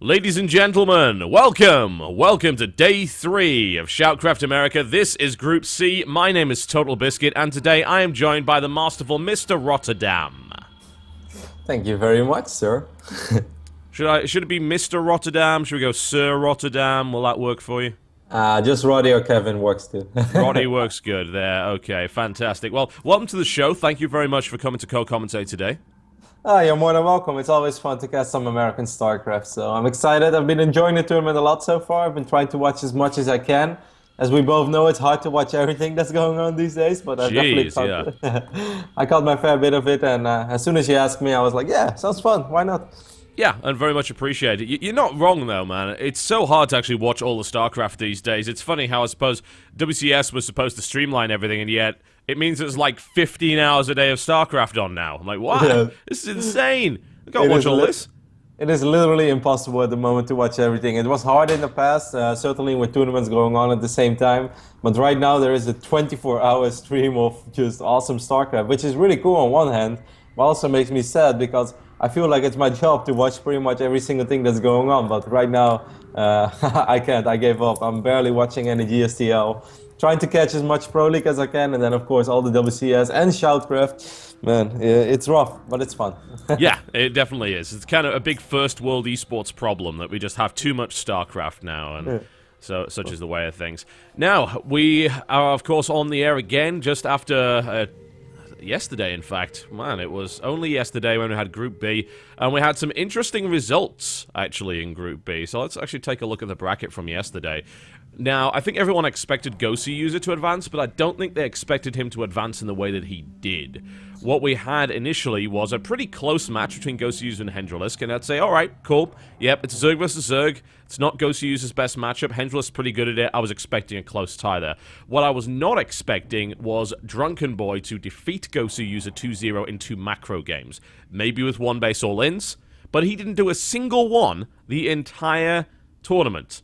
Ladies and gentlemen, welcome! Welcome to Day 3 of ShoutCraft America. This is Group C. My name is TotalBiscuit, and today I am joined by the masterful Mr. RotterdaM. Thank you very much, sir. Should it be Mr. RotterdaM? Should we go Sir RotterdaM? Will that work for you? Just Roddy or Kevin works too. Roddy works good there. Okay, fantastic. Well, welcome to the show. Thank you very much for coming to co-commentate today. You're more than welcome. It's always fun to cast some American StarCraft, so I'm excited. I've been enjoying the tournament a lot so far. I've been trying to watch as much as I can. As we both know, it's hard to watch everything that's going on these days, but I definitely I caught my fair bit of it, and as soon as you asked me, I was like, yeah, sounds fun, why not? Yeah, and very much appreciate it. You're not wrong, though, man. It's so hard to actually watch all the StarCraft these days. It's funny how I suppose WCS was supposed to streamline everything, and yet it means there's like 15 hours a day of StarCraft on now. I'm like, wow, yeah. This is insane. I can't watch all this. It is literally impossible at the moment to watch everything. It was hard in the past, certainly with tournaments going on at the same time. But right now there is a 24-hour stream of just awesome StarCraft, which is really cool on one hand, but also makes me sad because I feel like it's my job to watch pretty much every single thing that's going on. But right now, I can't. I gave up. I'm barely watching any GSTL. Trying to catch as much Pro League as I can, and then of course all the WCS and ShoutCraft. Man, it's rough, but it's fun. Yeah, it definitely is. It's kind of a big first world esports problem that we just have too much StarCraft now, and so such is the way of things. Now, we are of course on the air again just after yesterday, in fact. Man, it was only yesterday when we had Group B, and we had some interesting results, actually, in Group B. So let's actually take a look at the bracket from yesterday. Now, I think everyone expected GoSuuser to advance, but I don't think they expected him to advance in the way that he did. What we had initially was a pretty close match between GoSuuser and Hendralisk, and I'd say, alright, cool, yep, it's Zerg versus Zerg. It's not GoSuuser's best matchup. Hendralisk's pretty good at it. I was expecting a close tie there. What I was not expecting was Drunken Boy to defeat GoSuuser 2-0 in 2 macro games. Maybe with 1 base all-ins, but he didn't do a single one the entire tournament.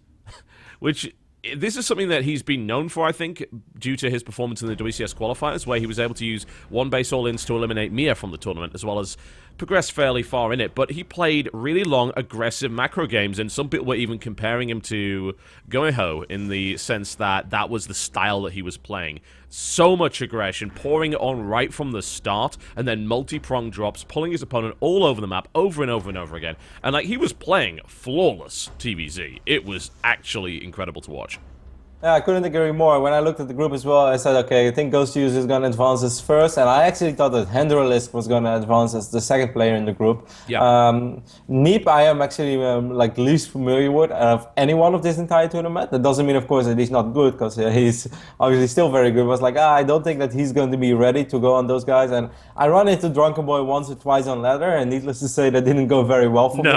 Which, this is something that he's been known for, I think, due to his performance in the WCS qualifiers, where he was able to use 1 base all-ins to eliminate Mia from the tournament, as well as progress fairly far in it. But he played really long, aggressive macro games, and some people were even comparing him to Goeho in the sense that that was the style that he was playing. So much aggression, pouring it on right from the start, and then multi-prong drops, pulling his opponent all over the map, over and over and over again. And, like, he was playing flawless TVZ. It was actually incredible to watch. Yeah, I couldn't agree more. When I looked at the group as well, I said, okay, I think GoSuuser is going to advance as first, and I actually thought that Hendralisk was going to advance as the second player in the group. Yeah. Neep, I am actually like least familiar with of anyone of this entire tournament. That doesn't mean, of course, that he's not good, because he's obviously still very good. I was like, I don't think that he's going to be ready to go on those guys. And I run into Drunken Boy once or twice on ladder, and needless to say, that didn't go very well for me.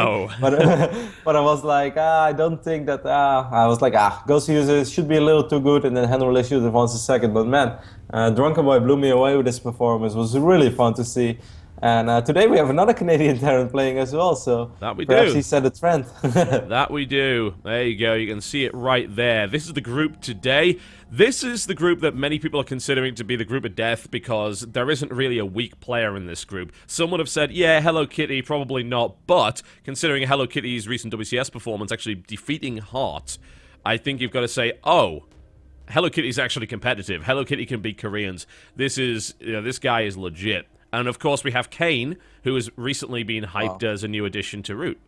But I was like, I don't think that. I was like, GoSuuser should be a little too good, and then Hendralisk should advance a second. But man, Drunken Boy blew me away with his performance. It was really fun to see. And today we have another Canadian talent playing as well, so perhaps he set a trend. That we do. There you go. You can see it right there. This is the group today. This is the group that many people are considering to be the group of death because there isn't really a weak player in this group. Some would have said, yeah, Hello Kitty, probably not, but considering Hello Kitty's recent WCS performance actually defeating Heart, I think you've got to say, oh, Hello Kitty's actually competitive. Hello Kitty can beat Koreans. This is, this guy is legit. And of course we have Kane, who has recently been hyped as a new addition to Root.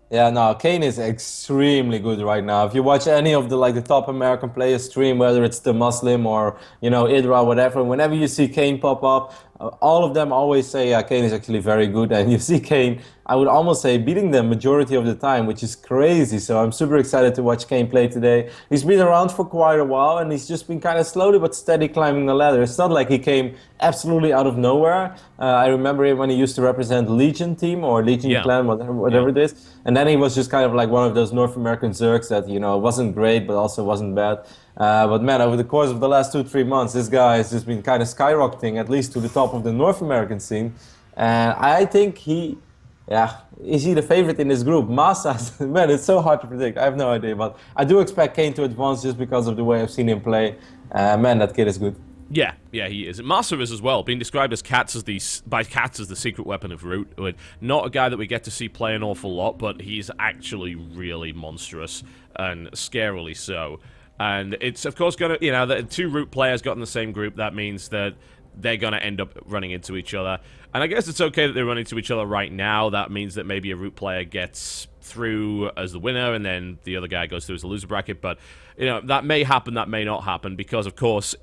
Yeah, no, Kane is extremely good right now. If you watch any of the top American players stream, whether it's the Muslim or Idra, whatever, whenever you see Kane pop up, all of them always say, yeah, Kane is actually very good. And you see Kane, I would almost say, beating them majority of the time, which is crazy. So I'm super excited to watch Kane play today. He's been around for quite a while, and he's just been kind of slowly but steady climbing the ladder. It's not like he came absolutely out of nowhere. I remember him when he used to represent Legion team or Legion clan, whatever it is. And then he was just kind of like one of those North American Zergs that, wasn't great, but also wasn't bad. But man, over the course of the last 2-3 months, this guy has just been kind of skyrocketing, at least to the top of the North American scene. And I think is he the favorite in this group? MaSa, man, it's so hard to predict. I have no idea, but I do expect Kane to advance just because of the way I've seen him play. Man, that kid is good. Yeah, yeah, he is. And MaSa is as well, being described as by cats as the secret weapon of Root. Not a guy that we get to see play an awful lot, but he's actually really monstrous, and scarily so. And it's, of course, going to, you know, the two Root players got in the same group. That means that they're going to end up running into each other. And I guess it's okay that they run into each other right now. That means that maybe a Root player gets through as the winner, and then the other guy goes through as the loser bracket. But, you know, that may happen, that may not happen, because, of course,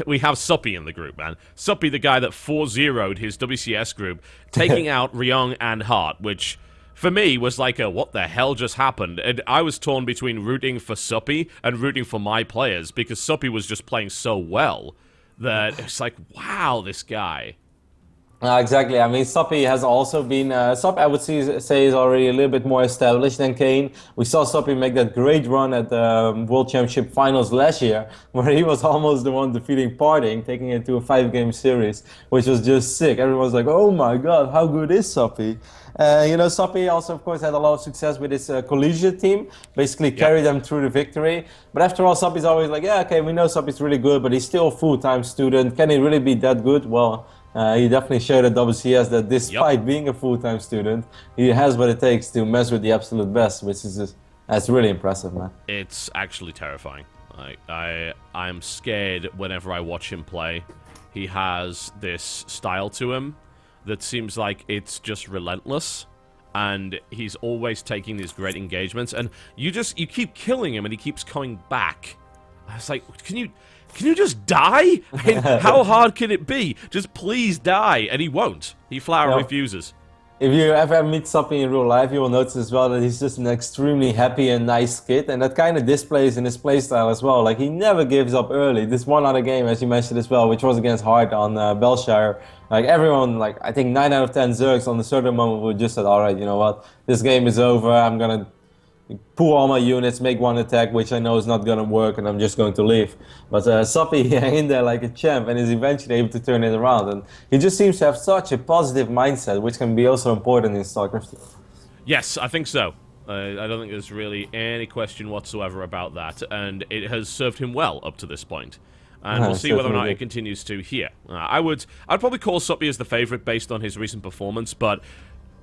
we have Suppy in the group, man. Suppy, the guy that 4-0'd his WCS group, taking out Ryong and Hart, which, for me, was like a, what the hell just happened? And I was torn between rooting for Suppy and rooting for my players, because Suppy was just playing so well that it's like, wow, this guy. Exactly. I mean, Suppy has also been, Suppy, I would say is already a little bit more established than Kane. We saw Suppy make that great run at the World Championship Finals last year, where he was almost the one defeating Parting, taking it to a 5-game series, which was just sick. Everyone was like, oh my god, how good is Suppy? You know, Suppy also, of course, had a lot of success with his collegiate team, basically carried them through the victory. But after all, Suppy's always like, yeah, okay, we know Suppy's really good, but he's still a full-time student. Can he really be that good? Well, he definitely showed at WCS that despite being a full-time student, he has what it takes to mess with the absolute best, which is just, that's really impressive, man. It's actually terrifying. I'm scared whenever I watch him play. He has this style to him that seems like it's just relentless, and he's always taking these great engagements, and you keep killing him and he keeps coming back. I was like, can you just die? I mean, how hard can it be? Just please die. And he won't. He flat out refuses. If you ever meet Suppy in real life, you will notice as well that he's just an extremely happy and nice kid, and that kind of displays in his playstyle as well. Like, he never gives up early. This one other game, as you mentioned as well, which was against Hart on Belshire, like everyone, like I think 9 out of 10 Zergs on the certain moment would just said, all right, you know what, this game is over. I'm gonna pull all my units, make one attack, which I know is not going to work, and I'm just going to leave. But Suppy hang in there like a champ and is eventually able to turn it around. And he just seems to have such a positive mindset, which can be also important in StarCraft. Yes, I think so. I don't think there's really any question whatsoever about that, and it has served him well up to this point. And we'll see whether or not it continues to here. I'd probably call Suppy as the favorite based on his recent performance, but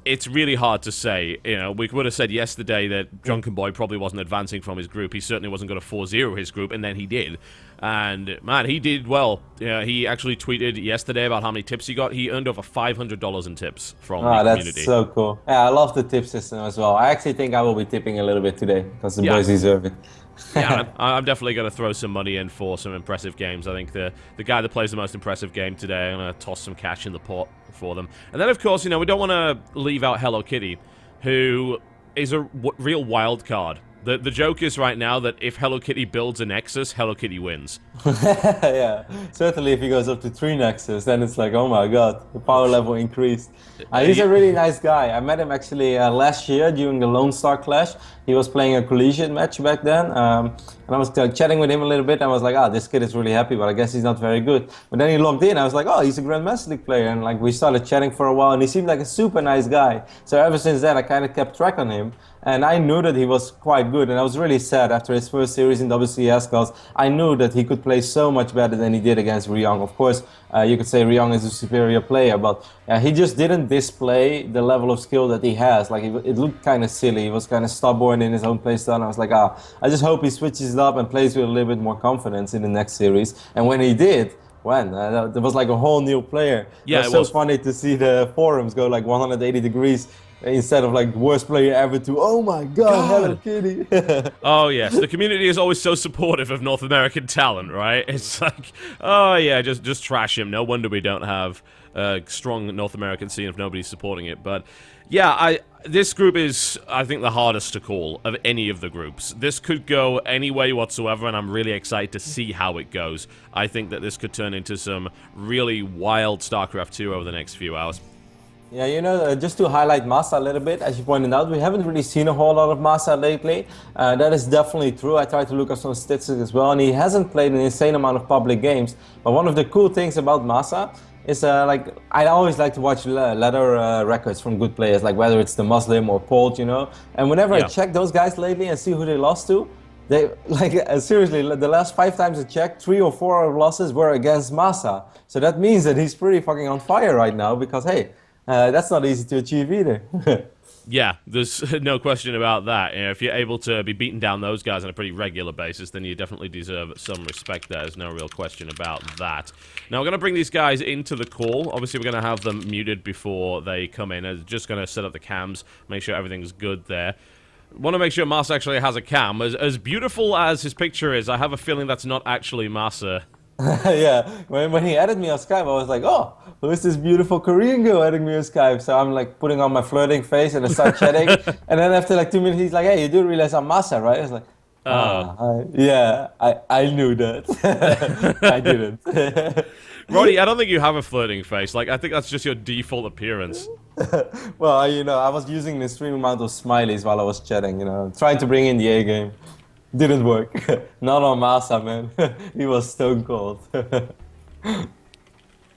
it's really hard to say. You know, we would have said yesterday that Drunken Boy probably wasn't advancing from his group. He certainly wasn't going to 4-0 his group, and then he did. And, man, he did well. He actually tweeted yesterday about how many tips he got. He earned over $500 in tips from the community. That's so cool. Yeah, I love the tip system as well. I actually think I will be tipping a little bit today, because the boys deserve it. Yeah, I'm definitely going to throw some money in for some impressive games. I think the guy that plays the most impressive game today, I'm going to toss some cash in the pot for them. And then, of course, you know, we don't want to leave out Hello Kitty, who is a real wild card. The joke is right now that if Hello Kitty builds a Nexus, Hello Kitty wins. Yeah, certainly if he goes up to 3 Nexus, then it's like, oh my god, the power level increased. He's a really nice guy. I met him actually last year during the Lone Star Clash. He was playing a collegiate match back then, and I was chatting with him a little bit, and I was like, this kid is really happy, but I guess he's not very good. But then he logged in, I was like, oh, he's a Grandmaster League player, and like we started chatting for a while, and he seemed like a super nice guy. So ever since then, I kind of kept track on him, and I knew that he was quite good, and I was really sad after his first series in WCS, because I knew that he could play so much better than he did against Ryong. Of course, you could say Ryong is a superior player, but he just didn't display the level of skill that he has. Like, it looked kind of silly. He was kind of stubborn in his own playstyle, and I was like, I just hope he switches it up and plays with a little bit more confidence in the next series. And when he did, there was like a whole new player. Yeah, it was so funny to see the forums go like 180 degrees. Instead of like worst player ever to, oh my god, Hello Kitty. Oh yes, the community is always so supportive of North American talent, right? It's like, oh yeah, just trash him. No wonder we don't have a strong North American scene if nobody's supporting it. But yeah, this group is, I think, the hardest to call of any of the groups. This could go any way whatsoever, and I'm really excited to see how it goes. I think that this could turn into some really wild StarCraft 2 over the next few hours. Yeah, you know, just to highlight MaSa a little bit, as you pointed out, we haven't really seen a whole lot of MaSa lately. That is definitely true. I tried to look up some statistics as well, and he hasn't played an insane amount of public games. But one of the cool things about MaSa is, like, I always like to watch ladder records from good players, like whether it's the Muslim or Polt, you know. And whenever I check those guys lately and see who they lost to, They like seriously, the last 5 times I checked, 3 or 4 losses were against MaSa. So that means that he's pretty fucking on fire right now because hey, that's not easy to achieve either. Yeah, there's no question about that. You know, if you're able to be beating down those guys on a pretty regular basis, then you definitely deserve some respect there. There's no real question about that. Now, we're going to bring these guys into the call. Obviously, we're going to have them muted before they come in. I'm just going to set up the cams, make sure everything's good there. Want to make sure MaSa actually has a cam. As beautiful as his picture is, I have a feeling that's not actually MaSa. Yeah, when he added me on Skype, I was like, oh, who's this beautiful Korean girl adding me on Skype? So I'm like putting on my flirting face and I start chatting. And then after like 2 minutes, he's like, hey, you do realize I'm MaSa, right? I was like, yeah, I knew that. I didn't. Roddy, I don't think you have a flirting face. Like, I think that's just your default appearance. Well, you know, I was using an extreme amount of smileys while I was chatting, you know, trying to bring in the A game. Didn't work. Not on MaSa, man. He was stone cold.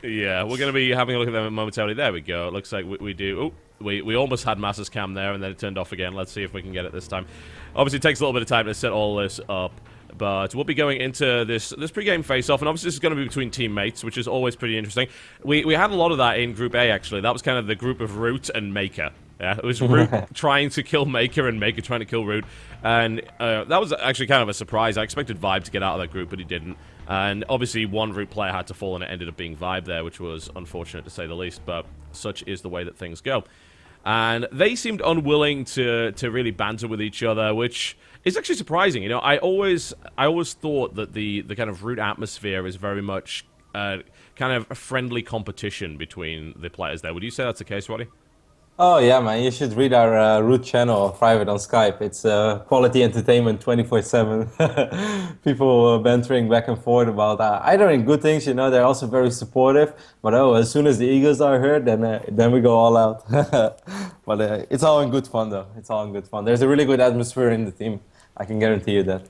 Yeah, we're going to be having a look at them momentarily. There we go. It looks like we do. Oh, we almost had MaSa's cam there, and then it turned off again. Let's see if we can get it this time. Obviously, it takes a little bit of time to set all this up. But we'll be going into this pre-game face-off, and obviously this is going to be between teammates, which is always pretty interesting. We had a lot of that in Group A, actually. That was kind of the group of Root and Maker. Yeah, it was Root trying to kill Maker and Maker trying to kill Root. And that was actually kind of a surprise. I expected Vibe to get out of that group, but he didn't. And obviously one Root player had to fall, and it ended up being Vibe there, which was unfortunate to say the least, but such is the way that things go. And they seemed unwilling to really banter with each other, which is actually surprising. You know, I always thought that the kind of Root atmosphere is very much kind of a friendly competition between the players there. Would you say that's the case, Roddy? Oh yeah, man! You should read our Root channel private on Skype. It's quality entertainment 24/7. People bantering back and forth about either in good things, you know, they're also very supportive. But oh, as soon as the egos are hurt, then we go all out. But it's all in good fun, though. It's all in good fun. There's a really good atmosphere in the team. I can guarantee you that.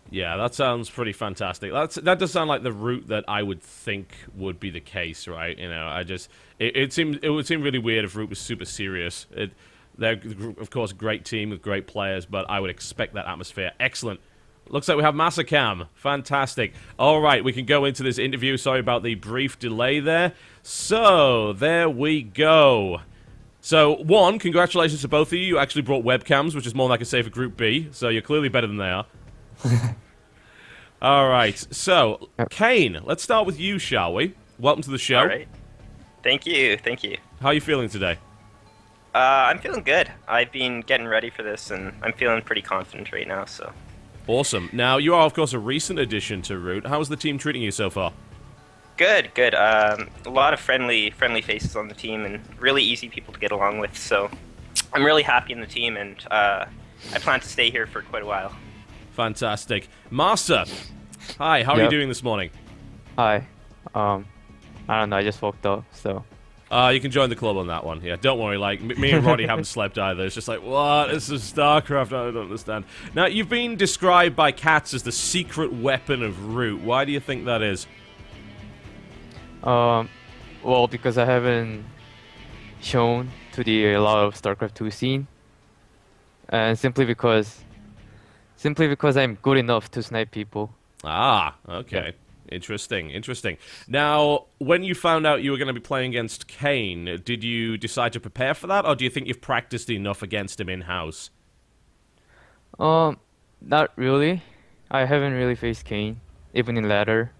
Yeah, that sounds pretty fantastic. That does sound like the route that I would think would be the case, right? You know, it would seem really weird if Root was super serious. They're of course a great team with great players, but I would expect that atmosphere. Excellent. Looks like we have MaSa Cam. Fantastic. All right, we can go into this interview. Sorry about the brief delay there. So there we go. So, one, congratulations to both of you. You actually brought webcams, which is more than I can say for Group B. So you're clearly better than they are. All right, so, Kane, let's start with you, shall we? Welcome to the show. All right. Thank you, thank you. How are you feeling today? I'm feeling good. I've been getting ready for this, and I'm feeling pretty confident right now, so. Awesome. Now, you are, of course, a recent addition to Root. How's the team treating you so far? Good, good. A lot of friendly faces on the team, and really easy people to get along with, so I'm really happy in the team, and I plan to stay here for quite a while. Fantastic. MaSa, hi, how are you doing this morning? Hi. I don't know, I just woke up, so. You can join the club on that one. Yeah, don't worry, like, me and Roddy haven't slept either. It's just like, what? This is StarCraft, I don't understand. Now, you've been described by cats as the secret weapon of Root. Why do you think that is? Well, because I haven't shown to a lot of StarCraft 2 scene. And simply because I'm good enough to snipe people. Ah, okay. Yeah. Interesting, interesting. Now, when you found out you were going to be playing against Kane, did you decide to prepare for that, or do you think you've practiced enough against him in-house? Not really. I haven't really faced Kane, even in ladder.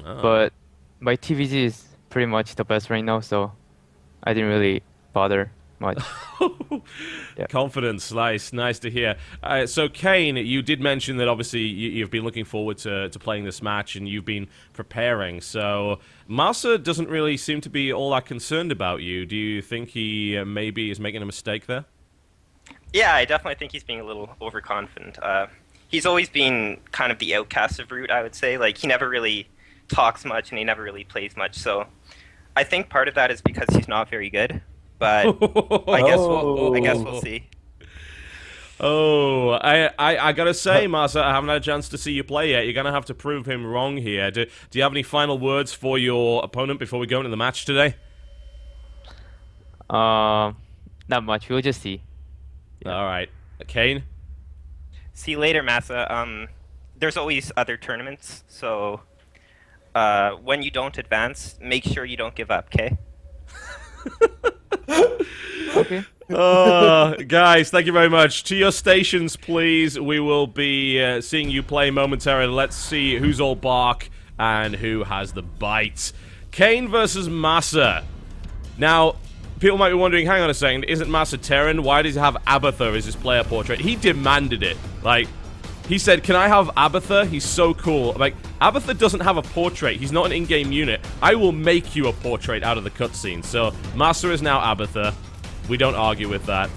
Oh. But my TVG is pretty much the best right now, so I didn't really bother much. Yeah. Confidence, nice to hear. So Kane, you did mention that obviously you've been looking forward to playing this match and you've been preparing. So MaSa doesn't really seem to be all that concerned about you. Do you think he maybe is making a mistake there? Yeah, I definitely think he's being a little overconfident. He's always been kind of the outcast of Root, I would say. Like, he never really talks much and he never really plays much. So I think part of that is because he's not very good. But I guess we'll see. Oh, I gotta say, MaSa, I haven't had a chance to see you play yet. You're gonna have to prove him wrong here. Do you have any final words for your opponent before we go into the match today? Not much. We'll just see. Yeah. All right, Kane. See you later, Masa. There's always other tournaments, so when you don't advance, make sure you don't give up, okay? Okay. Guys, thank you very much. To your stations, please. We will be seeing you play momentarily. Let's see who's all bark and who has the bite. Kane versus MaSa. Now, people might be wondering, hang on a second, isn't MaSa Terran? Why does he have Abathur as his player portrait? He demanded it. Like, he said, can I have Abathur? He's so cool. I'm like, Abathur doesn't have a portrait. He's not an in-game unit. I will make you a portrait out of the cutscene. So, MaSa is now Abathur. We don't argue with that.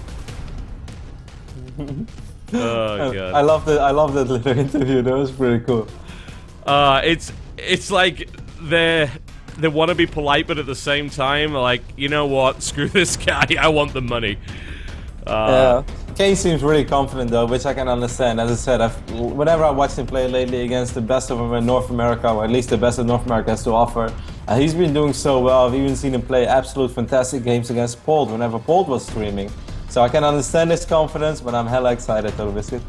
Oh, God. I love that little interview. That was pretty cool. It's like they want to be polite, but at the same time, like, you know what? Screw this guy. I want the money. Yeah. Kane seems really confident though, which I can understand. As I said, whenever I watched him play lately against the best of North America, or at least the best of North America has to offer, he's been doing so well. I've even seen him play absolute fantastic games against Pold whenever Pold was streaming. So I can understand his confidence, but I'm hella excited, TotalBiscuit.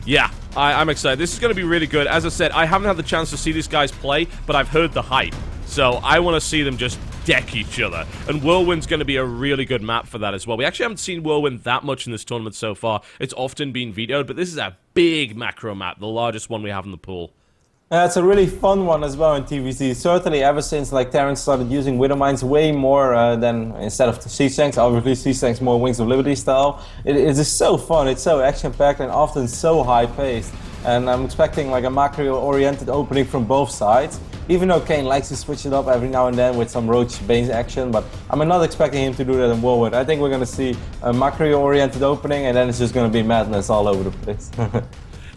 Yeah, I'm excited. This is going to be really good. As I said, I haven't had the chance to see these guys play, but I've heard the hype. So I want to see them just deck each other. And Whirlwind's going to be a really good map for that as well. We actually haven't seen Whirlwind that much in this tournament so far. It's often been vetoed, but this is a big macro map, the largest one we have in the pool. It's a really fun one as well in TVC. Certainly, ever since like Terran started using Widow Mines way more than instead of Siege Tanks, obviously Siege Tanks more Wings of Liberty style. It is so fun. It's so action-packed and often so high-paced. And I'm expecting like a macro-oriented opening from both sides. Even though Kane likes to switch it up every now and then with some Roach Bane's action, but I'm not expecting him to do that in Whirlwind. I think we're going to see a macro-oriented opening, and then it's just going to be madness all over the place.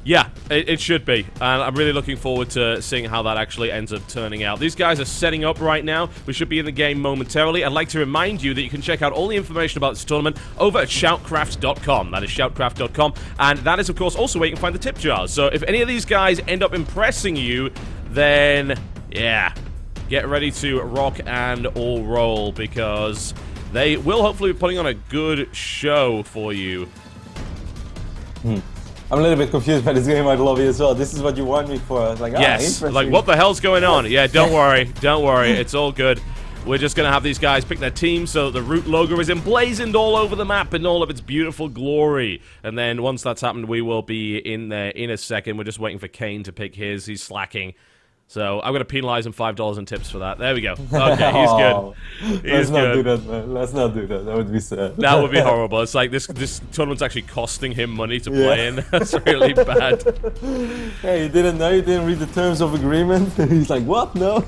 Yeah, it should be, and I'm really looking forward to seeing how that actually ends up turning out. These guys are setting up right now. We should be in the game momentarily. I'd like to remind you that you can check out all the information about this tournament over at ShoutCraft.com. That is ShoutCraft.com, and that is, of course, also where you can find the tip jars. So if any of these guys end up impressing you, then, yeah, get ready to rock and all roll, because they will hopefully be putting on a good show for you. I'm a little bit confused by this game mode lobby as well. This is what you want me for. I was like, yes, like what the hell's going on? Yeah, don't worry, it's all good. We're just going to have these guys pick their team so the Root logo is emblazoned all over the map in all of its beautiful glory. And then once that's happened, we will be in there in a second. We're just waiting for Kane to pick his. He's slacking. So I'm going to penalize him $5 in tips for that. There we go. Okay, he's good. Let's not do that, man. Let's not do that. That would be sad. That would be horrible. It's like this tournament's actually costing him money to play in. That's really bad. Hey, you didn't know? You didn't read the terms of agreement? He's like, what? No?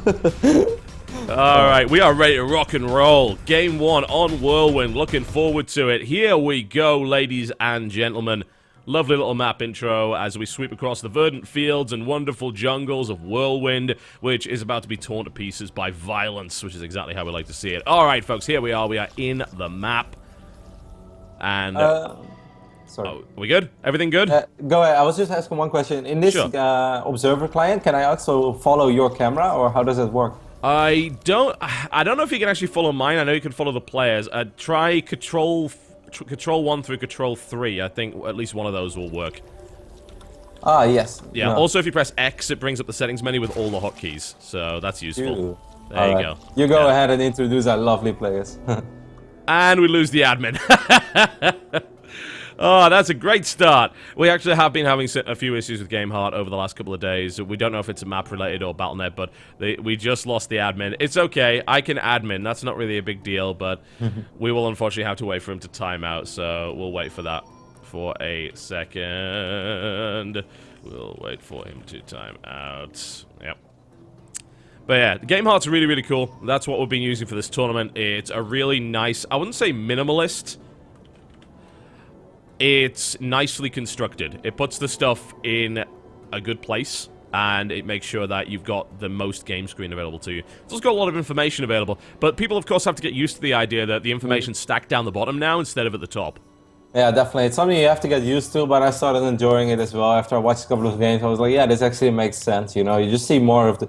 Alright, we are ready to rock and roll. Game 1 on Whirlwind. Looking forward to it. Here we go, ladies and gentlemen. Lovely little map intro as we sweep across the verdant fields and wonderful jungles of Whirlwind, which is about to be torn to pieces by violence, which is exactly how we like to see it. Alright, folks, here we are. We are in the map. And... sorry. Oh, are we good? Everything good? Go ahead. I was just asking one question. In this observer client, can I also follow your camera, or how does it work? I don't know if you can actually follow mine. I know you can follow the players. Try Control 1 through Control 3. I think at least one of those will work. Ah, yes. Yeah, also if you press X, it brings up the settings menu with all the hotkeys. So that's useful. There you go. You go ahead and introduce our lovely players. And we lose the admin. Oh, that's a great start. We actually have been having a few issues with GameHeart over the last couple of days. We don't know if it's map-related or Battle.net, but we just lost the admin. It's okay. I can admin. That's not really a big deal, but we will unfortunately have to wait for him to time out, so we'll wait for that for a second. We'll wait for him to time out. Yep. But yeah, GameHeart's really, really cool. That's what we've been using for this tournament. It's a really nice, I wouldn't say minimalist. It's nicely constructed. It puts the stuff in a good place, and it makes sure that you've got the most game screen available to you. It's also got a lot of information available, but people, of course, have to get used to the idea that the information's stacked down the bottom now instead of at the top. Yeah, definitely. It's something you have to get used to, but I started enjoying it as well. After I watched a couple of games, I was like, yeah, this actually makes sense, you know? You just see more of the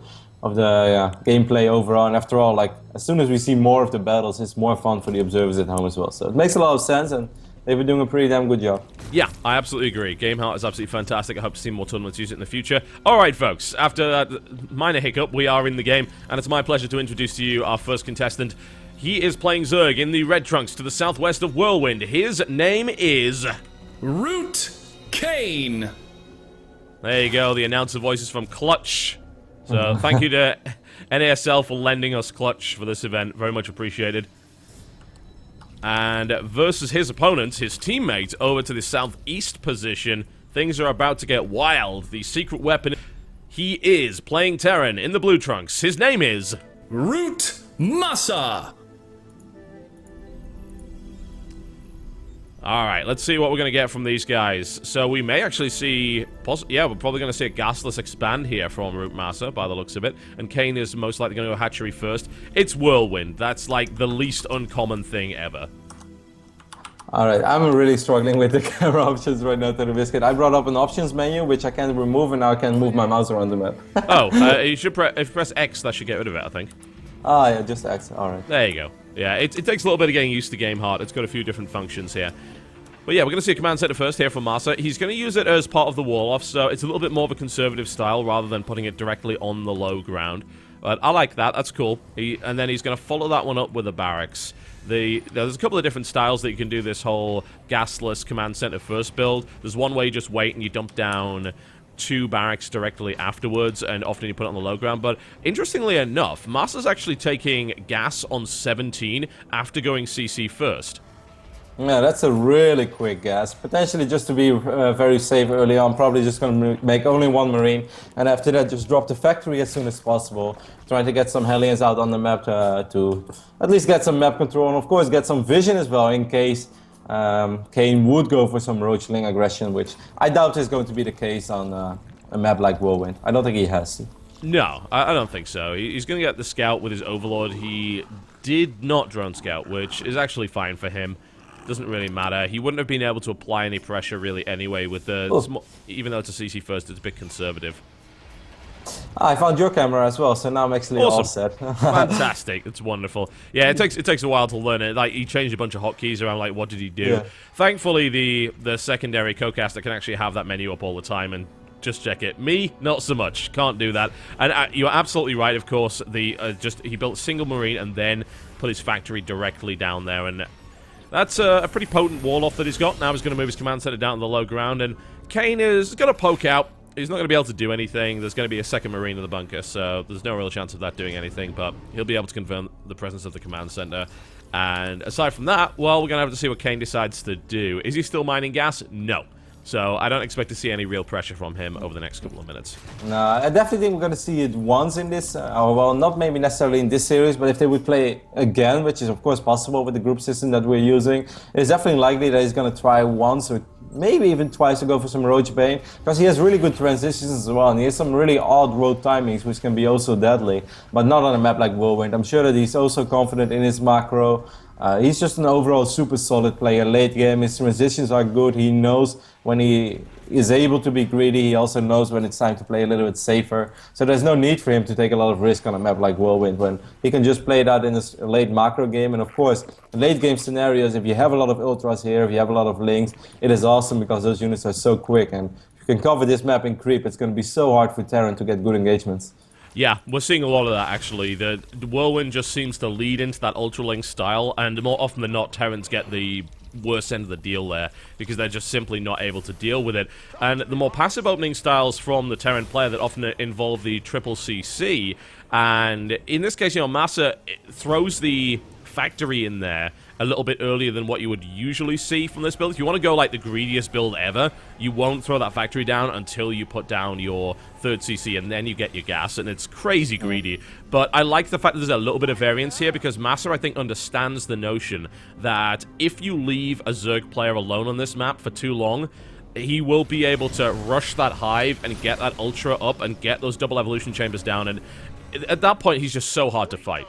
gameplay overall, and after all, like, as soon as we see more of the battles, it's more fun for the observers at home as well. So it makes a lot of sense, and they've been doing a pretty damn good job. Yeah, I absolutely agree. Game Heart is absolutely fantastic. I hope to see more tournaments use it in the future. Alright, folks. After that minor hiccup, we are in the game, and it's my pleasure to introduce to you our first contestant. He is playing Zerg in the red trunks to the southwest of Whirlwind. His name is... ROOTKane. There you go, the announcer voice is from Clutch. So, thank you to NASL for lending us Clutch for this event. Very much appreciated. And versus his opponent, his teammate, over to the southeast position, things are about to get wild. The secret weapon... He is playing Terran in the blue trunks. His name is... ROOTMaSa. Alright, let's see what we're going to get from these guys. So we may actually see... Yeah, we're probably going to see a Gasless expand here from ROOTMaSa, by the looks of it. And Kane is most likely going to go Hatchery first. It's Whirlwind. That's like the least uncommon thing ever. Alright, I'm really struggling with the camera options right now, TotalBiscuit. I brought up an options menu, which I can remove, and now I can move my mouse around the map. You should if you press X, that should get rid of it, I think. Ah, yeah, just X. Alright. There you go. Yeah, it takes a little bit of getting used to Game Heart. It's got a few different functions here. But yeah, we're going to see a command center first here from MaSa. He's going to use it as part of the wall-off, so it's a little bit more of a conservative style rather than putting it directly on the low ground. But I like that. That's cool. And then he's going to follow that one up with a barracks. There's a couple of different styles that you can do this whole gasless command center first build. There's one way you just wait and you dump down 2 barracks directly afterwards, and often you put it on the low ground. But interestingly enough, MaSa's actually taking gas on 17 after going CC first. Yeah, that's a really quick gas. Potentially just to be very safe early on, probably just going to make only 1 Marine. And after that, just drop the factory as soon as possible. Trying to get some Hellions out on the map to at least get some map control. And of course, get some vision as well in case Kane would go for some Roachling aggression, which I doubt is going to be the case on a map like Whirlwind. I don't think he has to. No, I don't think so. He's going to get the scout with his Overlord. He did not drone scout, which is actually fine for him. Doesn't really matter. He wouldn't have been able to apply any pressure really anyway with the... Even though it's a CC first, it's a bit conservative. I found your camera as well, so now I'm actually all set. Fantastic. It's wonderful. Yeah, it takes a while to learn it. Like, he changed a bunch of hotkeys around, like, what did he do? Yeah. Thankfully, the secondary co-caster can actually have that menu up all the time and just check it. Me, not so much. Can't do that. And you're absolutely right, of course. He built a single Marine and then put his factory directly down there, and... That's a pretty potent wall-off that he's got. Now he's going to move his command center down to the low ground, and Kane is going to poke out. He's not going to be able to do anything. There's going to be a second Marine in the bunker, so there's no real chance of that doing anything, but he'll be able to confirm the presence of the command center. And aside from that, well, we're going to have to see what Kane decides to do. Is he still mining gas? No. So I don't expect to see any real pressure from him over the next couple of minutes. No, I definitely think we're going to see it once in this, well, not maybe necessarily in this series, but if they would play again, which is of course possible with the group system that we're using, it's definitely likely that he's going to try once or maybe even twice to go for some Roach Bane, because he has really good transitions as well, and he has some really odd road timings which can be also deadly, but not on a map like Whirlwind. I'm sure that he's also confident in his macro. He's just an overall super solid player. Late game, his transitions are good. He knows when he is able to be greedy. He also knows when it's time to play a little bit safer. So there's no need for him to take a lot of risk on a map like Whirlwind when he can just play that in a late macro game. And of course, late game scenarios, if you have a lot of ultras here, if you have a lot of links, it is awesome because those units are so quick. And if you can cover this map in creep, it's going to be so hard for Terran to get good engagements. Yeah, we're seeing a lot of that, actually. The Whirlwind just seems to lead into that Ultralink style, and more often than not, Terrans get the worst end of the deal there, because they're just simply not able to deal with it. And the more passive opening styles from the Terran player that often involve the triple CC, and in this case, you know, MaSa throws the factory in there a little bit earlier than what you would usually see from this build. If you want to go like the greediest build ever, you won't throw that factory down until you put down your third CC, and then you get your gas, and it's crazy greedy. But I like the fact that there's a little bit of variance here, because MaSa, I think, understands the notion that if you leave a Zerg player alone on this map for too long, he will be able to rush that hive and get that ultra up and get those double evolution chambers down, and at that point, he's just so hard to fight.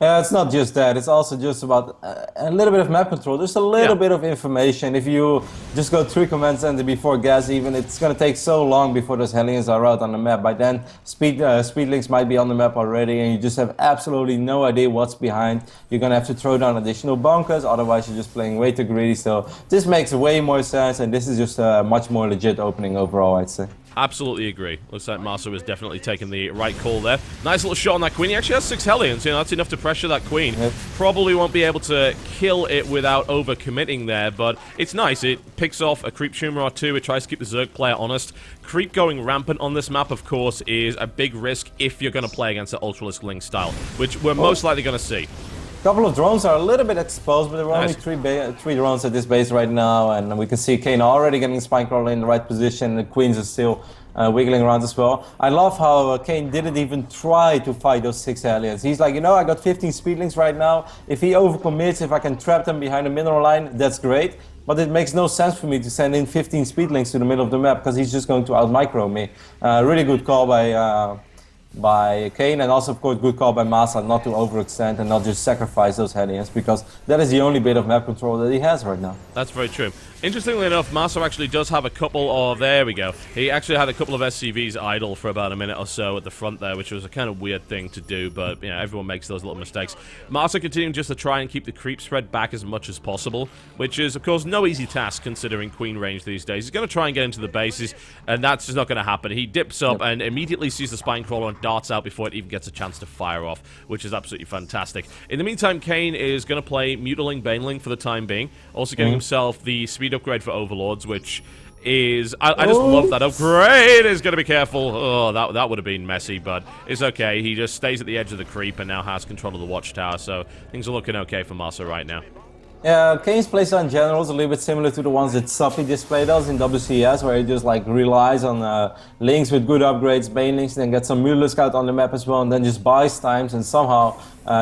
Yeah, it's not just that. It's also just about a little bit of map control. There's a little bit of information. If you just go 3 command center before gas even, it's going to take so long before those Hellions are out on the map. By then, speedlings might be on the map already, and you just have absolutely no idea what's behind. You're going to have to throw down additional bunkers, otherwise you're just playing way too greedy. So this makes way more sense, and this is just a much more legit opening overall, I'd say. Absolutely agree. Looks like MaSa was definitely taking the right call there. Nice little shot on that queen. He actually has 6 Hellions. You know, that's enough to pressure that queen. Yep. Probably won't be able to kill it without over-committing there, but it's nice. It picks off a creep tumor or 2. It tries to keep the Zerg player honest. Creep going rampant on this map, of course, is a big risk if you're going to play against the Ultralisk Ling style, which we're most likely going to see. A couple of drones are a little bit exposed, but there are only 3 drones at this base right now, and we can see Kane already getting Spinecrawler in the right position. The Queens are still wiggling around as well. I love how Kane didn't even try to fight those 6 aliens. He's like, you know, I got 15 speedlings right now. If he overcommits, if I can trap them behind the mineral line, that's great. But it makes no sense for me to send in 15 speedlings to the middle of the map, because he's just going to out-micro me. Really good call by Kane, and also of course good call by MaSa not to overextend and not just sacrifice those Hellions, because that is the only bit of map control that he has right now. That's very true. Interestingly enough, MaSa actually does have a couple of... There we go. He actually had a couple of SCVs idle for about a minute or so at the front there, which was a kind of weird thing to do, but, you know, everyone makes those little mistakes. MaSa continuing just to try and keep the creep spread back as much as possible, which is, of course, no easy task considering queen range these days. He's going to try and get into the bases, and that's just not going to happen. He dips up and immediately sees the Spinecrawler and darts out before it even gets a chance to fire off, which is absolutely fantastic. In the meantime, Kane is going to play Mutiling Baneling for the time being, also getting himself the speed upgrade for Overlords, which is... I just love that upgrade. He's going to be careful. Oh, that would have been messy, but it's okay. He just stays at the edge of the creep and now has control of the Watchtower, so things are looking okay for MaSa right now. Yeah, Kane's playstyle in general is a little bit similar to the ones that Suppy display does in WCS, where he just like relies on links with good upgrades, Banelings, then gets some Mutalisk out on the map as well, and then just buys times and somehow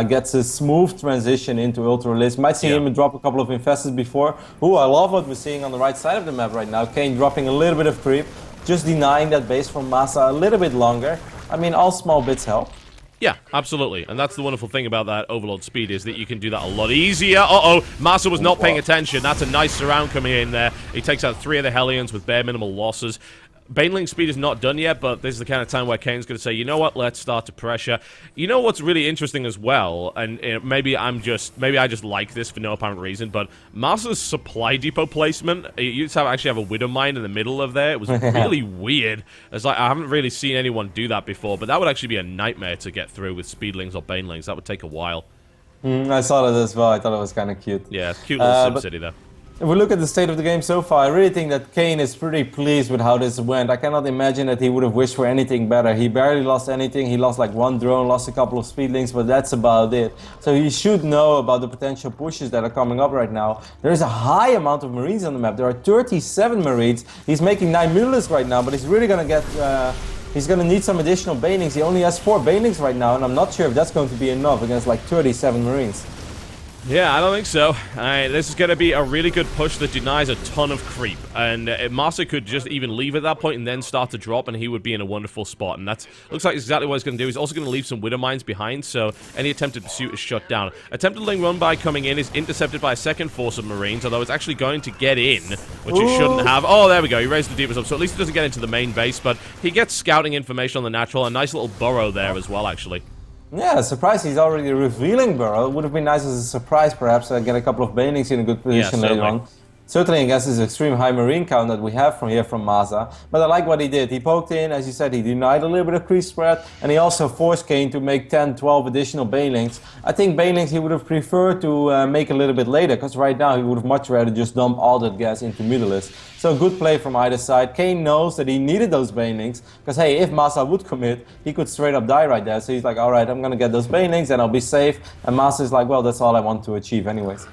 gets a smooth transition into Ultralisk. Might see him drop a couple of Infestors before. Ooh, I love what we're seeing on the right side of the map right now. Kane dropping a little bit of creep, just denying that base from MaSa a little bit longer. I mean, all small bits help. Yeah, absolutely. And that's the wonderful thing about that Overlord speed, is that you can do that a lot easier. Uh-oh, MaSa was not paying attention. That's a nice surround coming in there. He takes out 3 of the Hellions with bare minimal losses. Baneling speed is not done yet, but this is the kind of time where Kane's going to say, you know what, let's start to pressure. You know what's really interesting as well, and maybe I just like this for no apparent reason, but MaSa's supply depot placement, you used to actually have a Widow Mine in the middle of there. It was really weird. It's like, I haven't really seen anyone do that before, but that would actually be a nightmare to get through with Speedlings or Banelings. That would take a while. I saw that as well. I thought it was kind of cute. Yeah, cute little SimCity there. If we look at the state of the game so far, I really think that Kane is pretty pleased with how this went. I cannot imagine that he would have wished for anything better. He barely lost anything. He lost like 1 drone, lost a couple of speedlings, but that's about it. So he should know about the potential pushes that are coming up right now. There is a high amount of Marines on the map. There are 37 Marines. He's making 9 Mutalisks right now, but he's really going to get... he's going to need some additional Banelings. He only has 4 Banelings right now, and I'm not sure if that's going to be enough against like 37 Marines. Yeah, I don't think so. This is going to be a really good push that denies a ton of creep. And MaSa could just even leave at that point and then start to drop, and he would be in a wonderful spot. And that looks like exactly what he's going to do. He's also going to leave some Widow Mines behind, so any attempted pursuit is shut down. Attempted Ling run by coming in is intercepted by a second force of Marines, although it's actually going to get in, which it shouldn't have. Oh, there we go. He raised the Deepers up, so at least he doesn't get into the main base, but he gets scouting information on the natural. A nice little burrow there as well, actually. Yeah, surprise, he's already revealing Burrow. It would have been nice as a surprise, perhaps, get a couple of Banelings in a good position later on. Certainly against this extreme high Marine count that we have from MaSa. But I like what he did. He poked in, as you said, he denied a little bit of creep spread, and he also forced Kane to make 10, 12 additional Banelings. I think Banelings he would have preferred to make a little bit later, because right now he would have much rather just dump all that gas into Mutalisk. So good play from either side. Kane knows that he needed those Banelings, because hey, if MaSa would commit, he could straight up die right there. So he's like, alright, I'm going to get those Banelings and I'll be safe. And MaSa is like, well, that's all I want to achieve anyways.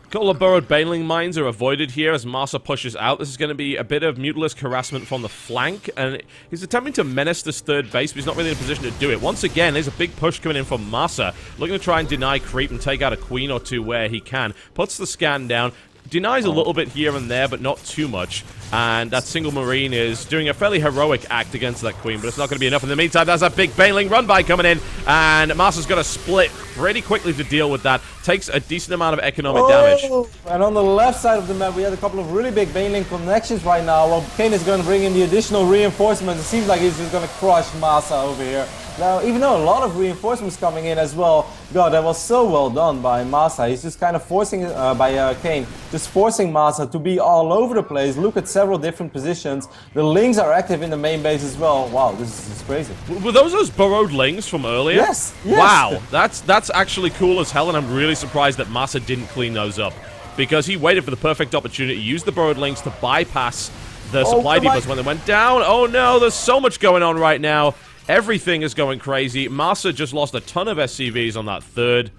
Couple of burrowed Baneling mines are avoided here as MaSa pushes out. This is going to be a bit of Mutalisk harassment from the flank, and he's attempting to menace this third base, but he's not really in a position to do it. Once again, there's a big push coming in from MaSa, looking to try and deny creep and take out a queen or 2 where he can. Puts the scan down, denies a little bit here and there, but not too much. And that single Marine is doing a fairly heroic act against that Queen, but it's not going to be enough. In the meantime, there's a big Baneling run-by coming in, and MaSa's got to split pretty quickly to deal with that. Takes a decent amount of economic damage. And on the left side of the map, we had a couple of really big Baneling connections right now. Well, Kane is going to bring in the additional reinforcements. It seems like he's just going to crush MaSa over here. Now, even though a lot of reinforcements coming in as well, God, that was so well done by MaSa. He's just kind of forcing, by Kane, just forcing MaSa to be all over the place. Look at several different positions. The Lings are active in the main base as well. Wow, this is crazy. Were those burrowed Lings from earlier? Yes, yes. Wow, that's actually cool as hell, and I'm really surprised that MaSa didn't clean those up. Because he waited for the perfect opportunity, used the burrowed Lings to bypass the supply depots when they went down. Oh no, there's so much going on right now. Everything is going crazy. MaSa just lost a ton of SCVs on that third.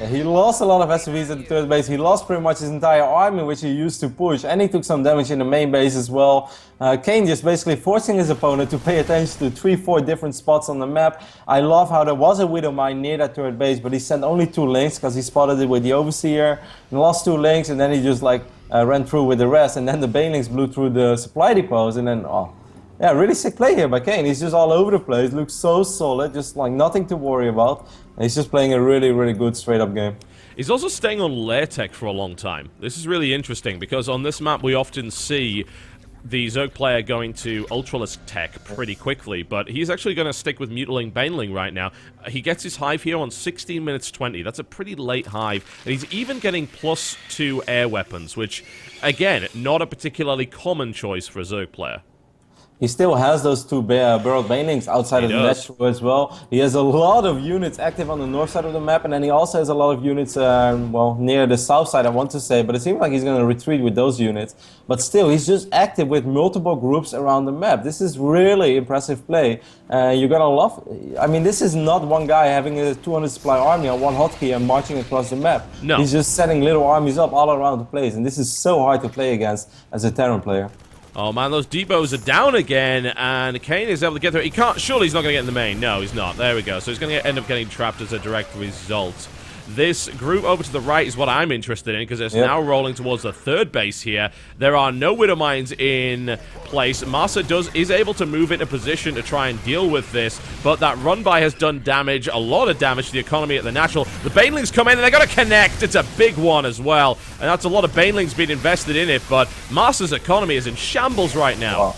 Yeah, he lost a lot of SCVs at the third base. He lost pretty much his entire army, which he used to push. And he took some damage in the main base as well. Kane just basically forcing his opponent to pay attention to 3-4 different spots on the map. I love how there was a Widow Mine near that third base, but he sent only 2 Lings because he spotted it with the Overseer. And lost 2 Lings, and then he just like ran through with the rest. And then the Banelings blew through the supply depots, and then, oh. Yeah, really sick play here by Kane. He's just all over the place, looks so solid, just like nothing to worry about. And he's just playing a really, really good straight-up game. He's also staying on lair tech for a long time. This is really interesting, because on this map we often see the Zerg player going to Ultralisk tech pretty quickly, but he's actually going to stick with Mutiling Baneling right now. He gets his hive here on 16 minutes 20. That's a pretty late hive. And he's even getting +2 air weapons, which, again, not a particularly common choice for a Zerg player. He still has those 2 burrowed Banelings outside of the natural as well. He has a lot of units active on the north side of the map, and then he also has a lot of units, well, near the south side, I want to say, but it seems like he's going to retreat with those units. But still, he's just active with multiple groups around the map. This is really impressive play. You're going to love... I mean, this is not one guy having a 200 supply army on one hotkey and marching across the map. No. He's just setting little armies up all around the place, and this is so hard to play against as a Terran player. Oh man, those depots are down again, and Kane is able to get there. He can't, surely he's not going to get in the main. No, he's not. There we go. So he's going to end up getting trapped as a direct result. This group over to the right is what I'm interested in, because it's now rolling towards the third base here. There are no Widow Mines in place. MaSa is able to move into position to try and deal with this, but that run-by has done damage, a lot of damage to the economy at the natural. The Banelings come in, and they're going to connect. It's a big one as well, and that's a lot of Banelings being invested in it, but MaSa's economy is in shambles right now. Wow.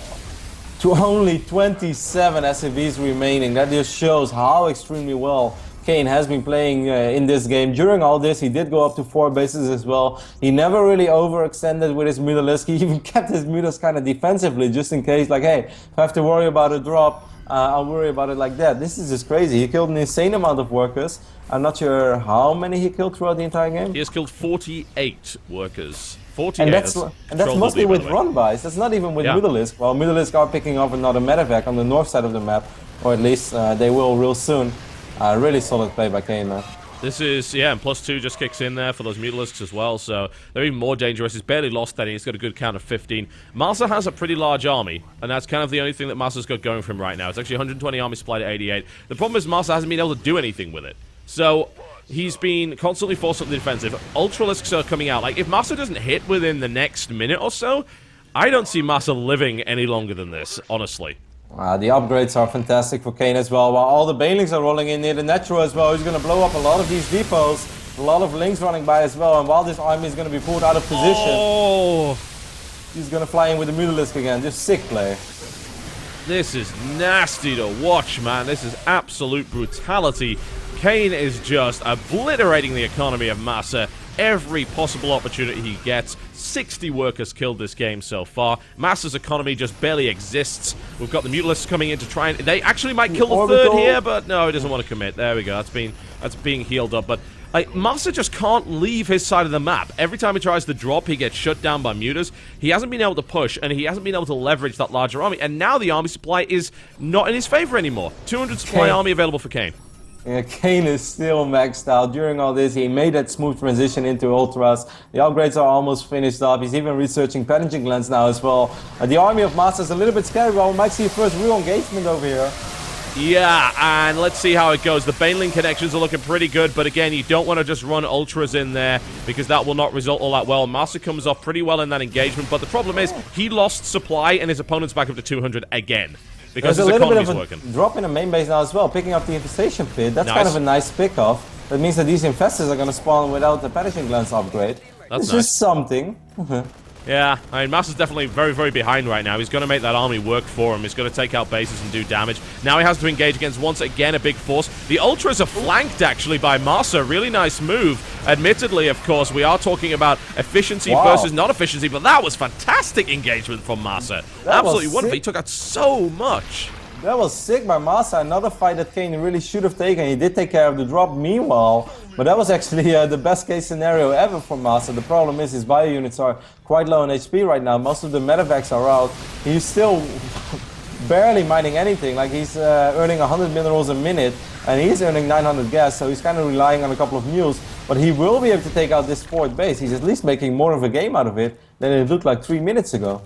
To only 27 SCVs remaining, that just shows how extremely well Kane has been playing in this game. During all this, he did go up to 4 bases as well. He never really overextended with his Mutalisk. He even kept his Mutalisk kind of defensively, just in case, like, hey, if I have to worry about a drop, I'll worry about it like that. This is just crazy. He killed an insane amount of workers. I'm not sure how many he killed throughout the entire game. He has killed 48 workers. 48. And that's mostly with run-bys. That's not even with Mutalisk. Well, Mutalisk are picking up another medevac on the north side of the map, or at least they will real soon. Really solid play by Kane, man. This is, yeah, and +2 just kicks in there for those Mutalisks as well, so they're even more dangerous. He's barely lost any. He's got a good count of 15. MaSa has a pretty large army, and that's kind of the only thing that MaSa's got going for him right now. It's actually 120 army supplied at 88. The problem is MaSa hasn't been able to do anything with it. So he's been constantly forced up the defensive. Ultralisks are coming out. Like, if MaSa doesn't hit within the next minute or so, I don't see MaSa living any longer than this, honestly. The upgrades are fantastic for Kane as well. While all the Banelings are rolling in near the natural as well, he's going to blow up a lot of these depots. A lot of Lings running by as well. And while this army is going to be pulled out of position, he's going to fly in with the Mutalisk again. Just sick play. This is nasty to watch, man. This is absolute brutality. Kane is just obliterating the economy of MaSa. Every possible opportunity he gets. 60 workers killed this game so far. MaSa's economy just barely exists. We've got the Mutalisks coming in to try and... They actually might kill the third here, but no, he doesn't want to commit. There we go. That's being healed up. But like, MaSa just can't leave his side of the map. Every time he tries to drop, he gets shut down by mutas. He hasn't been able to push, and he hasn't been able to leverage that larger army. And now the army supply is not in his favor anymore. 200 supply army available for Kane. Yeah, Kane is still maxed out. During all this, he made that smooth transition into Ultras. The upgrades are almost finished up. He's even researching pathogen glands now as well. The army of MaSa is a little bit scary, but we might see a first real engagement over here. Yeah, and let's see how it goes. The Baneling connections are looking pretty good, but again, you don't want to just run Ultras in there because that will not result all that well. MaSa comes off pretty well in that engagement, but the problem is he lost supply and his opponent's back up to 200 again because his economy's working. Drop in the main base now as well, picking up the infestation pit. That's Nice. kind of a nice pickoff. That means that these infestors are going to spawn without the Perishing Glance upgrade. That's it's nice. just something. Yeah, I mean, MaSa's definitely very, very behind right now. He's going to make that army work for him. He's going to take out bases and do damage. Now he has to engage against, once again, a big force. The Ultras are flanked, actually, by MaSa. Really nice move. Admittedly, of course, we are talking about efficiency versus non-efficiency, but that was fantastic engagement from MaSa. Absolutely wonderful. He took out so much. That was sick by MaSa. Another fight that Kane really should have taken. He did take care of the drop meanwhile, but that was actually the best case scenario ever for MaSa. The problem is his bio units are quite low on HP right now. Most of the medevacs are out. He's still barely mining anything. Like he's earning 100 minerals a minute and he's earning 900 gas, so he's kind of relying on a couple of mules. But he will be able to take out this fourth base. He's at least making more of a game out of it than it looked like 3 minutes ago.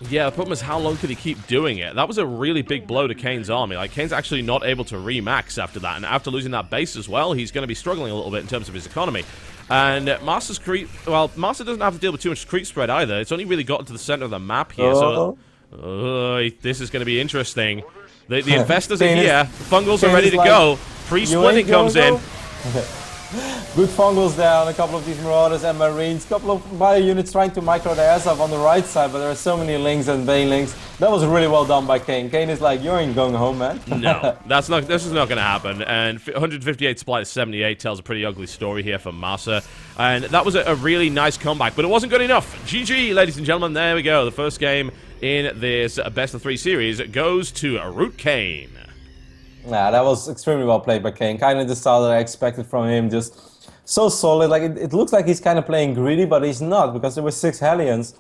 Yeah, the problem is how long could he keep doing it? That was a really big blow to Kane's army. Like, Kane's actually not able to re-max after that, and after losing that base as well, he's going to be struggling a little bit in terms of his economy. And MaSa's creep... Well, MaSa doesn't have to deal with too much creep spread either. It's only really gotten to the center of the map here, so... this is going to be interesting. The infestors are here. The fungals are ready to go. Pre-splitting comes in. Good fungals down, a couple of these Marauders and Marines, couple of bio units trying to micro their ass off on the right side, but there are so many Lings and Banelings. That was really well done by Kane. Kane is like, you ain't going home, man. No, this is not going to happen. And 158 supply to 78 tells a pretty ugly story here for MaSa. And that was a really nice comeback, but it wasn't good enough. GG, ladies and gentlemen, there we go. The first game in this best of 3 series goes to ROOTKane. Nah, that was extremely well played by Kane. Kind of the style that I expected from him. Just so solid. Like it looks like he's kind of playing greedy, but he's not, because there were 6 Hellions.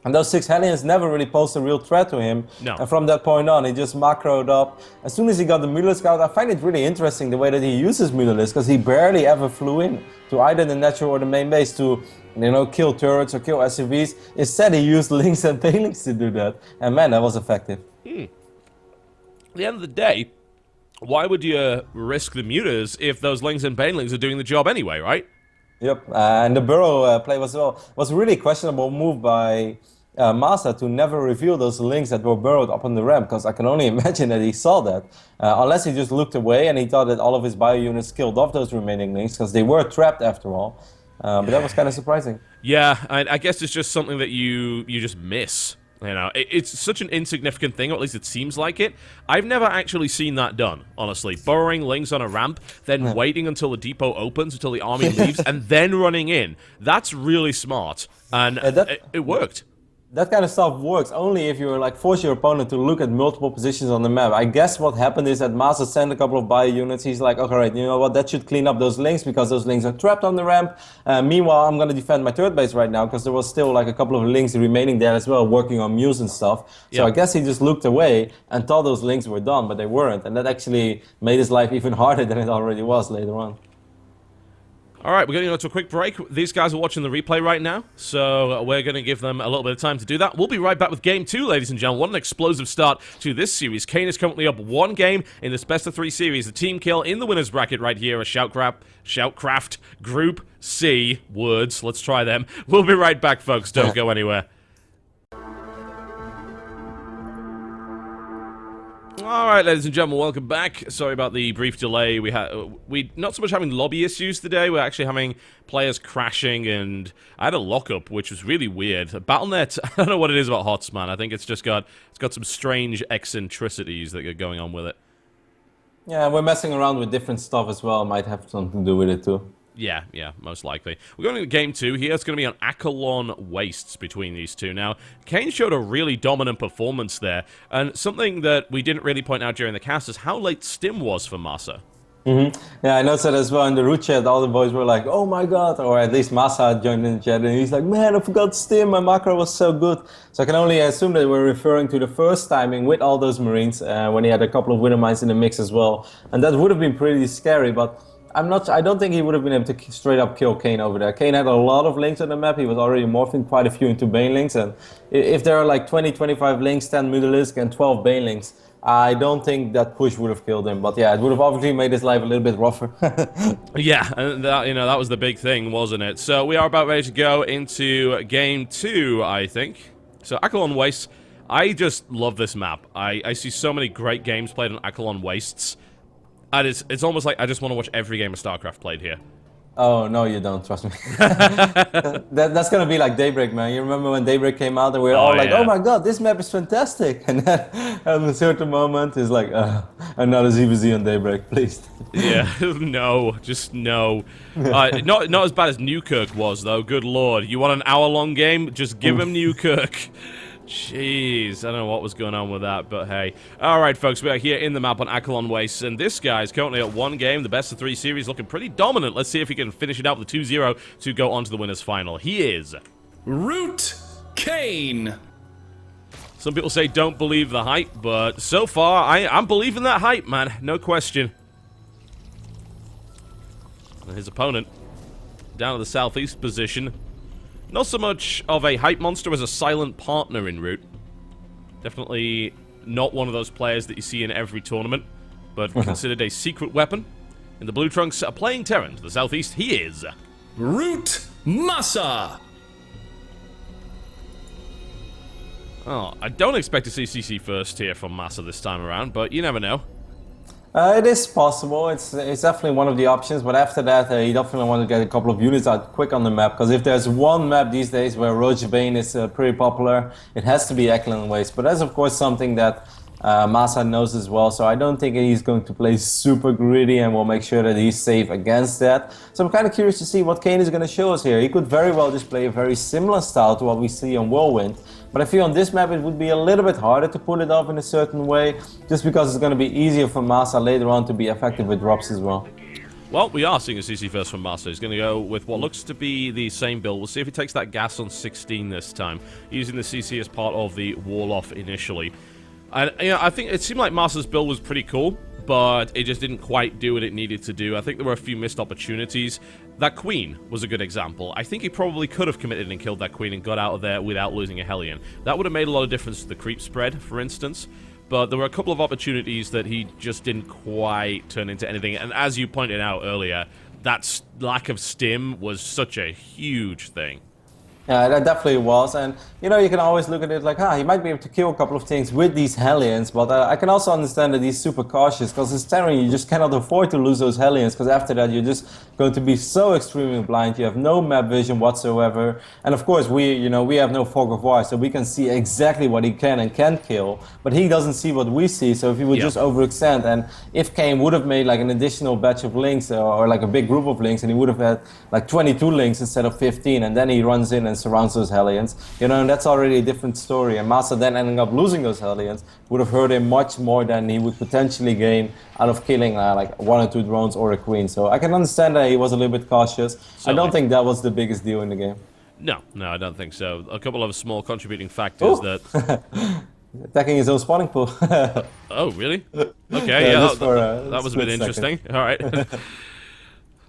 And those 6 Hellions never really posed a real threat to him. No. And from that point on, he just macroed up. As soon as he got the Mutalisk out, I find it really interesting the way that he uses Mutalisk, because he barely ever flew in to either the natural or the main base to, you know, kill turrets or kill SCVs. Instead, he used Lings and Banelings to do that. And man, that was effective. At the end of the day, why would you risk the Mutas if those Lings and Banelings are doing the job anyway, right? Yep, and the Burrow play was a really questionable move by MaSa to never reveal those Lings that were burrowed up on the ramp, because I can only imagine that he saw that. Unless he just looked away and he thought that all of his bio units killed off those remaining Lings, because they were trapped after all. But that was kind of surprising. Yeah, I guess it's just something that you just miss. You know, it's such an insignificant thing, or at least it seems like it. I've never actually seen that done, honestly. Burrowing Lings on a ramp, then waiting until the depot opens, until the army leaves, and then running in. That's really smart, and it worked. That kind of stuff works only if you like force your opponent to look at multiple positions on the map. I guess what happened is that MaSa sent a couple of bio units. He's like, okay, right, you know what, that should clean up those Lings, because those Lings are trapped on the ramp. Meanwhile, I'm going to defend my third base right now, because there was still like a couple of Lings remaining there as well, working on Muse and stuff. So I guess he just looked away and thought those Lings were done, but they weren't. And that actually made his life even harder than it already was later on. All right, we're going to go to a quick break. These guys are watching the replay right now, so we're going to give them a little bit of time to do that. We'll be right back with Game 2, ladies and gentlemen. What an explosive start to this series. Kane is currently up 1 game in this best of 3 series. The team kill in the winner's bracket right here at ShoutCraft Group C. Words, let's try them. We'll be right back, folks. Don't go anywhere. Alright, ladies and gentlemen, welcome back. Sorry about the brief delay. We not so much having lobby issues today, we're actually having players crashing, and I had a lockup, which was really weird. Battle.net, I don't know what it is about HOTS, man. I think it's got some strange eccentricities that are going on with it. Yeah, we're messing around with different stuff as well. Might have something to do with it too. Yeah, most likely. We're going to Game 2 here. It's going to be on Akalon Wastes between these two. Now, Kane showed a really dominant performance there, and something that we didn't really point out during the cast is how late Stim was for MaSa. Yeah, I noticed that as well in the root chat. All the boys were like, oh my god, or at least MaSa joined in the chat, and he's like, man, I forgot Stim, my macro was so good. So I can only assume that we're referring to the first timing with all those Marines, when he had a couple of Winter Mines in the mix as well. And that would have been pretty scary, but I don't think he would have been able to straight up kill Kane over there. Kane had a lot of Lings on the map. He was already morphing quite a few into Banelings. And if there are like 20, 25 Lings, 10 Mutalisk, and 12 Banelings, I don't think that push would have killed him, but yeah, it would have obviously made his life a little bit rougher. Yeah, and that, you know, that was the big thing, wasn't it? So we are about ready to go into game 2, I think. So Acheron Wastes, I just love this map. I see so many great games played on Acheron Wastes, and it's almost like I just want to watch every game of StarCraft played here. Oh, no, you don't, trust me. That's gonna be like Daybreak, man. You remember when Daybreak came out and we were all like, yeah. oh my god, this map is fantastic. And then at a certain moment, it's like, another ZVZ on Daybreak, please. Yeah, no, just no. Not as bad as Newkirk was, though, good lord. You want an hour-long game? Just give him Newkirk. Jeez, I don't know what was going on with that, but hey. Alright, folks, we are here in the map on Acheron Wastes, and this guy is currently at 1 game, the best of 3 series, looking pretty dominant. Let's see if he can finish it out with a 2-0 to go on to the winner's final. He is... ROOTKane. Some people say don't believe the hype, but so far, I'm believing that hype, man. No question. And his opponent, down to the southeast position. Not so much of a hype monster as a silent partner in Root. Definitely not one of those players that you see in every tournament, but considered a secret weapon. In the blue trunks, playing Terran to the southeast, he is... ROOTMaSa. Oh, I don't expect to see CC first here from MaSa this time around, but you never know. It is possible. It's definitely one of the options, but after that, you definitely want to get a couple of units out quick on the map, because if there's one map these days where ROOTKane is pretty popular, it has to be Acheron Wastes. But that's of course something that MaSa knows as well, so I don't think he's going to play super greedy and will make sure that he's safe against that. So I'm kind of curious to see what Kane is going to show us here. He could very well just play a very similar style to what we see on Whirlwind, but I feel on this map it would be a little bit harder to pull it off in a certain way, just because it's going to be easier for MaSa later on to be effective with drops as well. Well, we are seeing a CC first from MaSa. He's going to go with what looks to be the same build. We'll see if he takes that gas on 16 this time, using the CC as part of the wall-off initially. And, you know, I think it seemed like MaSa's build was pretty cool, but it just didn't quite do what it needed to do. I think there were a few missed opportunities. That Queen was a good example. I think he probably could have committed and killed that Queen and got out of there without losing a Hellion. That would have made a lot of difference to the creep spread, for instance. But there were a couple of opportunities that he just didn't quite turn into anything. And as you pointed out earlier, that lack of stim was such a huge thing. Yeah, that definitely was, and you know, you can always look at it like, he might be able to kill a couple of things with these Hellions, but I can also understand that he's super cautious, because as Terran you just cannot afford to lose those Hellions, because after that you're just going to be so extremely blind, you have no map vision whatsoever, and of course we have no fog of war, so we can see exactly what he can and can't kill, but he doesn't see what we see, so if he would just overextend, and if Kane would have made like an additional batch of links, or like a big group of links, and he would have had like 22 links instead of 15, and then he runs in and surrounds those Hellions, you know, and that's already a different story. And MaSa then ending up losing those Hellions would have hurt him much more than he would potentially gain out of killing like 1 or 2 drones or a Queen. So I can understand that he was a little bit cautious. I don't think that was the biggest deal in the game. No, I don't think so. A couple of small contributing factors that... Attacking his own spawning pool. Oh, really? Okay, yeah, that was a bit second. interesting. All right.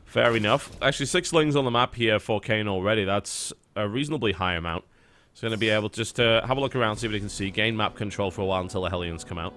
Fair enough. Actually, 6 lings on the map here for Kane already. That's a reasonably high amount. He's going to be able just to have a look around, see what he can see, gain map control for a while until the Hellions come out.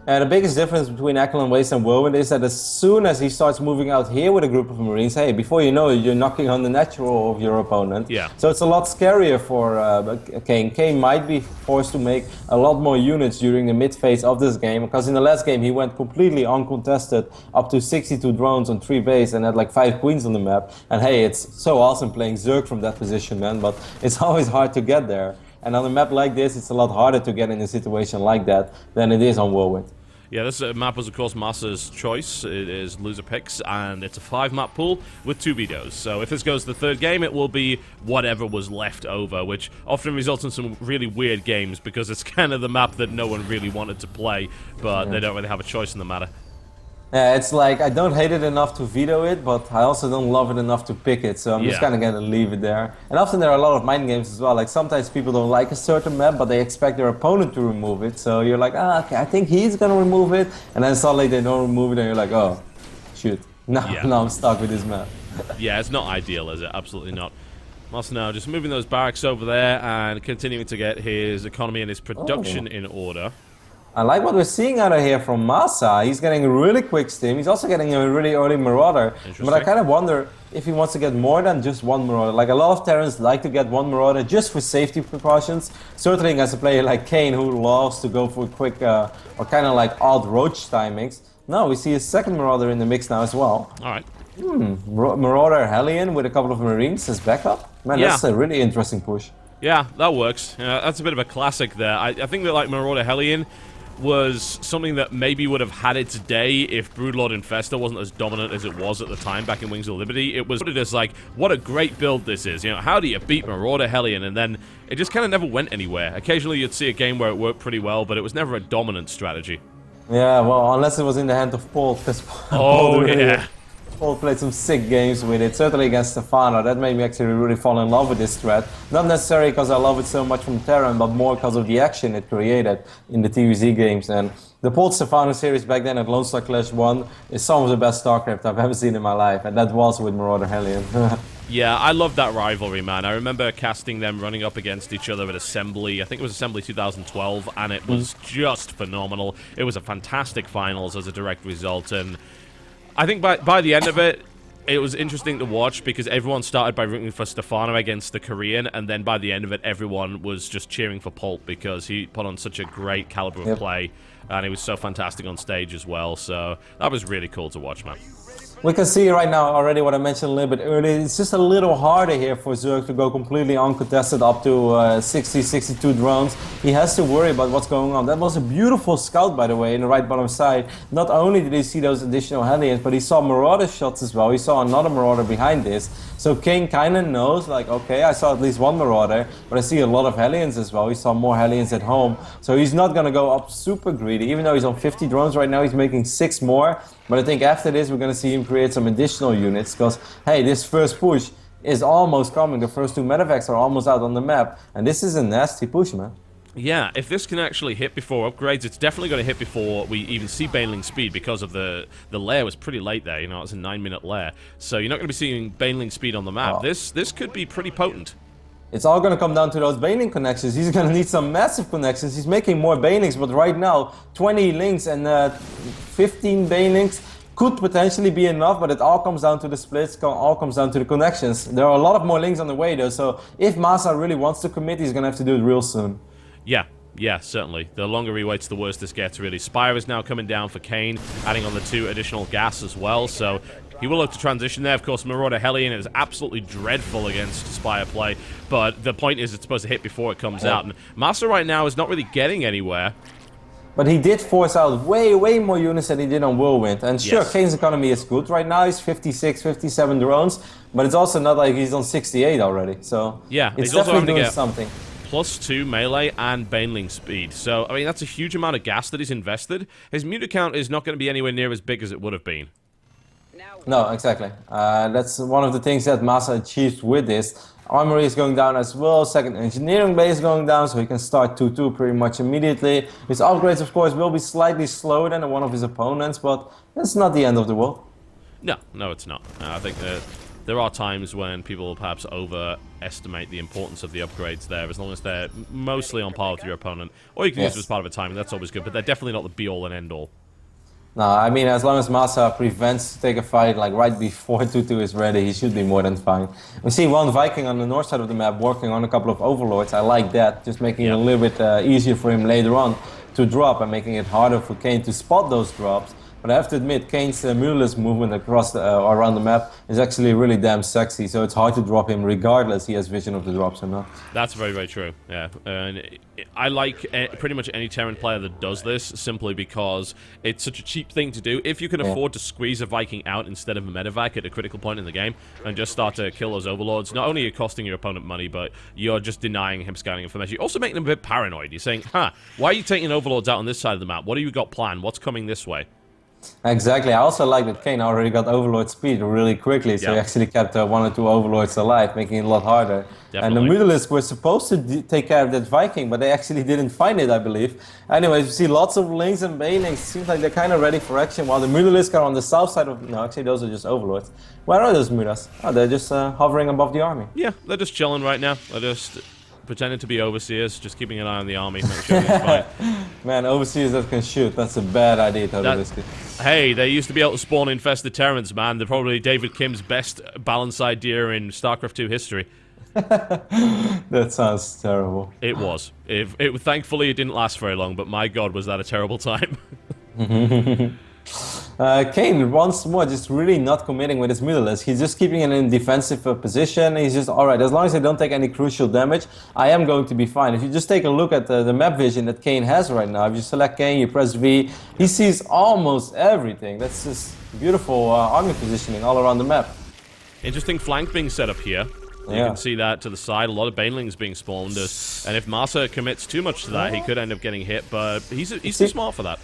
The biggest difference between Acheron Wastes and Whirlwind is that as soon as he starts moving out here with a group of Marines, hey, before you know it, you're knocking on the natural of your opponent. Yeah. So it's a lot scarier for Kane. Kane might be forced to make a lot more units during the mid phase of this game, because in the last game he went completely uncontested, up to 62 drones on 3 base and had like 5 queens on the map. And hey, it's so awesome playing Zerg from that position, man, but it's always hard to get there. And on a map like this, it's a lot harder to get in a situation like that than it is on Whirlwind. Yeah, this map was, of course, MaSa's choice. It is loser picks, and it's a 5-map pool with 2 vetoes. So if this goes to the 3rd game, it will be whatever was left over, which often results in some really weird games, because it's kind of the map that no one really wanted to play, but they don't really have a choice in the matter. Yeah, it's like, I don't hate it enough to veto it, but I also don't love it enough to pick it, so I'm just kind of going to leave it there. And often there are a lot of mind games as well, like sometimes people don't like a certain map, but they expect their opponent to remove it, so you're like, okay, I think he's going to remove it, and then suddenly they don't remove it, and you're like, oh, shoot, now I'm stuck with this map. Yeah, it's not ideal, is it? Absolutely not. MaSa now just moving those barracks over there and continuing to get his economy and his production in order. I like what we're seeing out of here from MaSa. He's getting a really quick steam. He's also getting a really early Marauder. But I kind of wonder if he wants to get more than just one Marauder. Like a lot of Terrans like to get one Marauder just for safety precautions. Certainly against a player like Kane who loves to go for quick or kind of like odd roach timings. No, we see a second Marauder in the mix now as well. Alright. Marauder Hellion with a couple of Marines as backup. Man, that's a really interesting push. Yeah, that works. That's a bit of a classic there. I think that like Marauder Hellion was something that maybe would have had its day if Broodlord Infestor wasn't as dominant as it was at the time back in Wings of Liberty. It was put as like, what a great build this is. You know, how do you beat Marauder Hellion? And then it just kind of never went anywhere. Occasionally you'd see a game where it worked pretty well, but it was never a dominant strategy. Yeah, well, unless it was in the hand of Paul, because Paul played some sick games with it, certainly against Stefano. That made me actually really fall in love with this threat. Not necessarily because I love it so much from Terran, but more because of the action it created in the TVZ games. And the Paul Stefano series back then at Lone Star Clash 1 is some of the best StarCraft I've ever seen in my life, and that was with Marauder Hellion. Yeah, I love that rivalry, man. I remember casting them running up against each other at Assembly. I think it was Assembly 2012, and it was just phenomenal. It was a fantastic finals as a direct result, and I think by the end of it, it was interesting to watch because everyone started by rooting for Stefano against the Korean, and then by the end of it, everyone was just cheering for Pulp because he put on such a great caliber of play, and he was so fantastic on stage as well. So that was really cool to watch, man. We can see right now already what I mentioned a little bit earlier. It's just a little harder here for Zerg to go completely uncontested up to 60, 62 drones. He has to worry about what's going on. That was a beautiful scout, by the way, in the right bottom side. Not only did he see those additional Hellions, but he saw Marauder shots as well. He saw another Marauder behind this. So Kane kind of knows, like, okay, I saw at least one Marauder, but I see a lot of Hellions as well. He saw more Hellions at home. So he's not going to go up super greedy. Even though he's on 50 drones right now, he's making 6 more. But I think after this, we're going to see him create some additional units because, hey, this first push is almost coming. The first 2 medevacs are almost out on the map. And this is a nasty push, man. Yeah, if this can actually hit before upgrades, it's definitely going to hit before we even see Baneling speed because of the lair was pretty late there. You know, it was a 9-minute lair. So you're not going to be seeing Baneling speed on the map. This could be pretty potent. It's all going to come down to those Baneling connections. He's going to need some massive connections. He's making more Banelings, but right now, 20 links and 15 Banelings could potentially be enough, but it all comes down to the splits, all comes down to the connections. There are a lot of more links on the way, though, so if MaSa really wants to commit, he's going to have to do it real soon. Yeah, certainly. The longer he waits, the worse this gets, really. Spire is now coming down for Kane, adding on the 2 additional gas as well, so he will look to transition there. Of course, Marauder Hellion is absolutely dreadful against Spire play, but the point is it's supposed to hit before it comes out, and MaSa right now is not really getting anywhere. But he did force out way more units than he did on Whirlwind. And sure, Kane's economy is good right now. He's 56, 57 drones, but it's also not like he's on 68 already. So yeah, it's definitely doing something. +2 melee and Baneling speed. So, I mean, that's a huge amount of gas that he's invested. His meter count is not going to be anywhere near as big as it would have been. No, exactly. That's one of the things that MaSa achieved with this. Armory is going down as well, second engineering base going down, so he can start 2-2 pretty much immediately. His upgrades, of course, will be slightly slower than one of his opponents, but that's not the end of the world. No, it's not. I think that there are times when people perhaps overestimate the importance of the upgrades there, as long as they're mostly on par with your opponent. Or you can use them as part of a timing, that's always good, but they're definitely not the be-all and end-all. No, I mean, as long as MaSa prevents to take a fight like right before 2-2 is ready, he should be more than fine. We see one Viking on the north side of the map working on a couple of Overlords. I like that, just making it a little bit easier for him later on to drop and making it harder for Kane to spot those drops. But I have to admit, Kane's murderless movement across around the map is actually really damn sexy, so it's hard to drop him regardless he has vision of the drops or not. That's very true, yeah. And I like pretty much any Terran player that does this, simply because it's such a cheap thing to do. If you can afford to squeeze a Viking out instead of a medevac at a critical point in the game, and just start to kill those Overlords, not only are you costing your opponent money, but you're just denying him scouting information. You're also making him a bit paranoid. You're saying, why are you taking Overlords out on this side of the map? What have you got planned? What's coming this way? Exactly. I also like that Kane already got Overlord speed really quickly, so he actually kept 1 or 2 Overlords alive, making it a lot harder. And the Mutalisks were supposed to take care of that Viking, but they actually didn't find it, I believe. Anyways, you see lots of links and banelings. Seems like they're kind of ready for action, while the Mutalisks are on the south side of... No, actually, those are just Overlords. Where are those Mutas? Oh, they're just hovering above the army. Yeah, they're just chilling right now. They're just pretending to be overseers, just keeping an eye on the army, make sure he's fine. Man, overseers that can shoot, that's a bad idea, TotalBiscuit. Hey, they used to be able to spawn infested Terrans, man. They're probably David Kim's best balanced idea in StarCraft 2 history. That sounds terrible. It was. Thankfully, it didn't last very long, but my god, was that a terrible time. Kane, once more, just really not committing with his Mutalisk. He's just keeping it in defensive position. He's just, alright, as long as I don't take any crucial damage, I am going to be fine. If you just take a look at the map vision that Kane has right now, if you select Kane, you press V, he sees almost everything. That's just beautiful army positioning all around the map. Interesting flank being set up here. You can see that to the side, a lot of banelings being spawned. And if MaSa commits too much to that, he could end up getting hit, but he's too smart for that.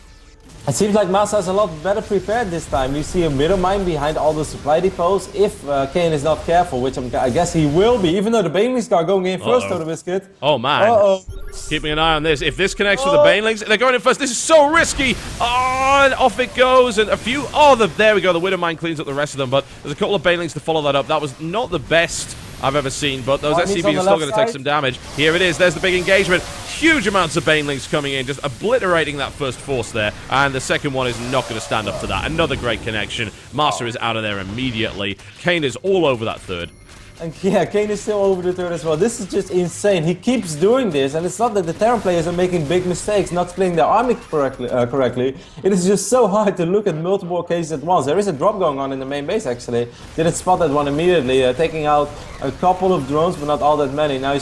It seems like MaSa is a lot better prepared this time. You see a middle mine behind all the supply depots. If Kane is not careful, which I guess he will be, even though the banelings are going in first, TotalBiscuit. Oh man, keeping an eye on this. If this connects with the banelings, they're going in first. This is so risky. Oh, and off it goes, and a few. Oh, there we go. The widow mine cleans up the rest of them, but there's a couple of banelings to follow that up. That was not the best I've ever seen, but those SCVs are still going to take some damage. Here it is. There's the big engagement. Huge amounts of banelings coming in, just obliterating that first force there, and the second one is not going to stand up to that. Another great connection. MaSa is out of there immediately. Kane is all over that third. And yeah, Kane is still over the third as well. This is just insane. He keeps doing this, and it's not that the Terran players are making big mistakes, not splitting their army correctly. It is just so hard to look at multiple occasions at once. There is a drop going on in the main base, actually. Didn't spot that one immediately, taking out a couple of drones, but not all that many. Now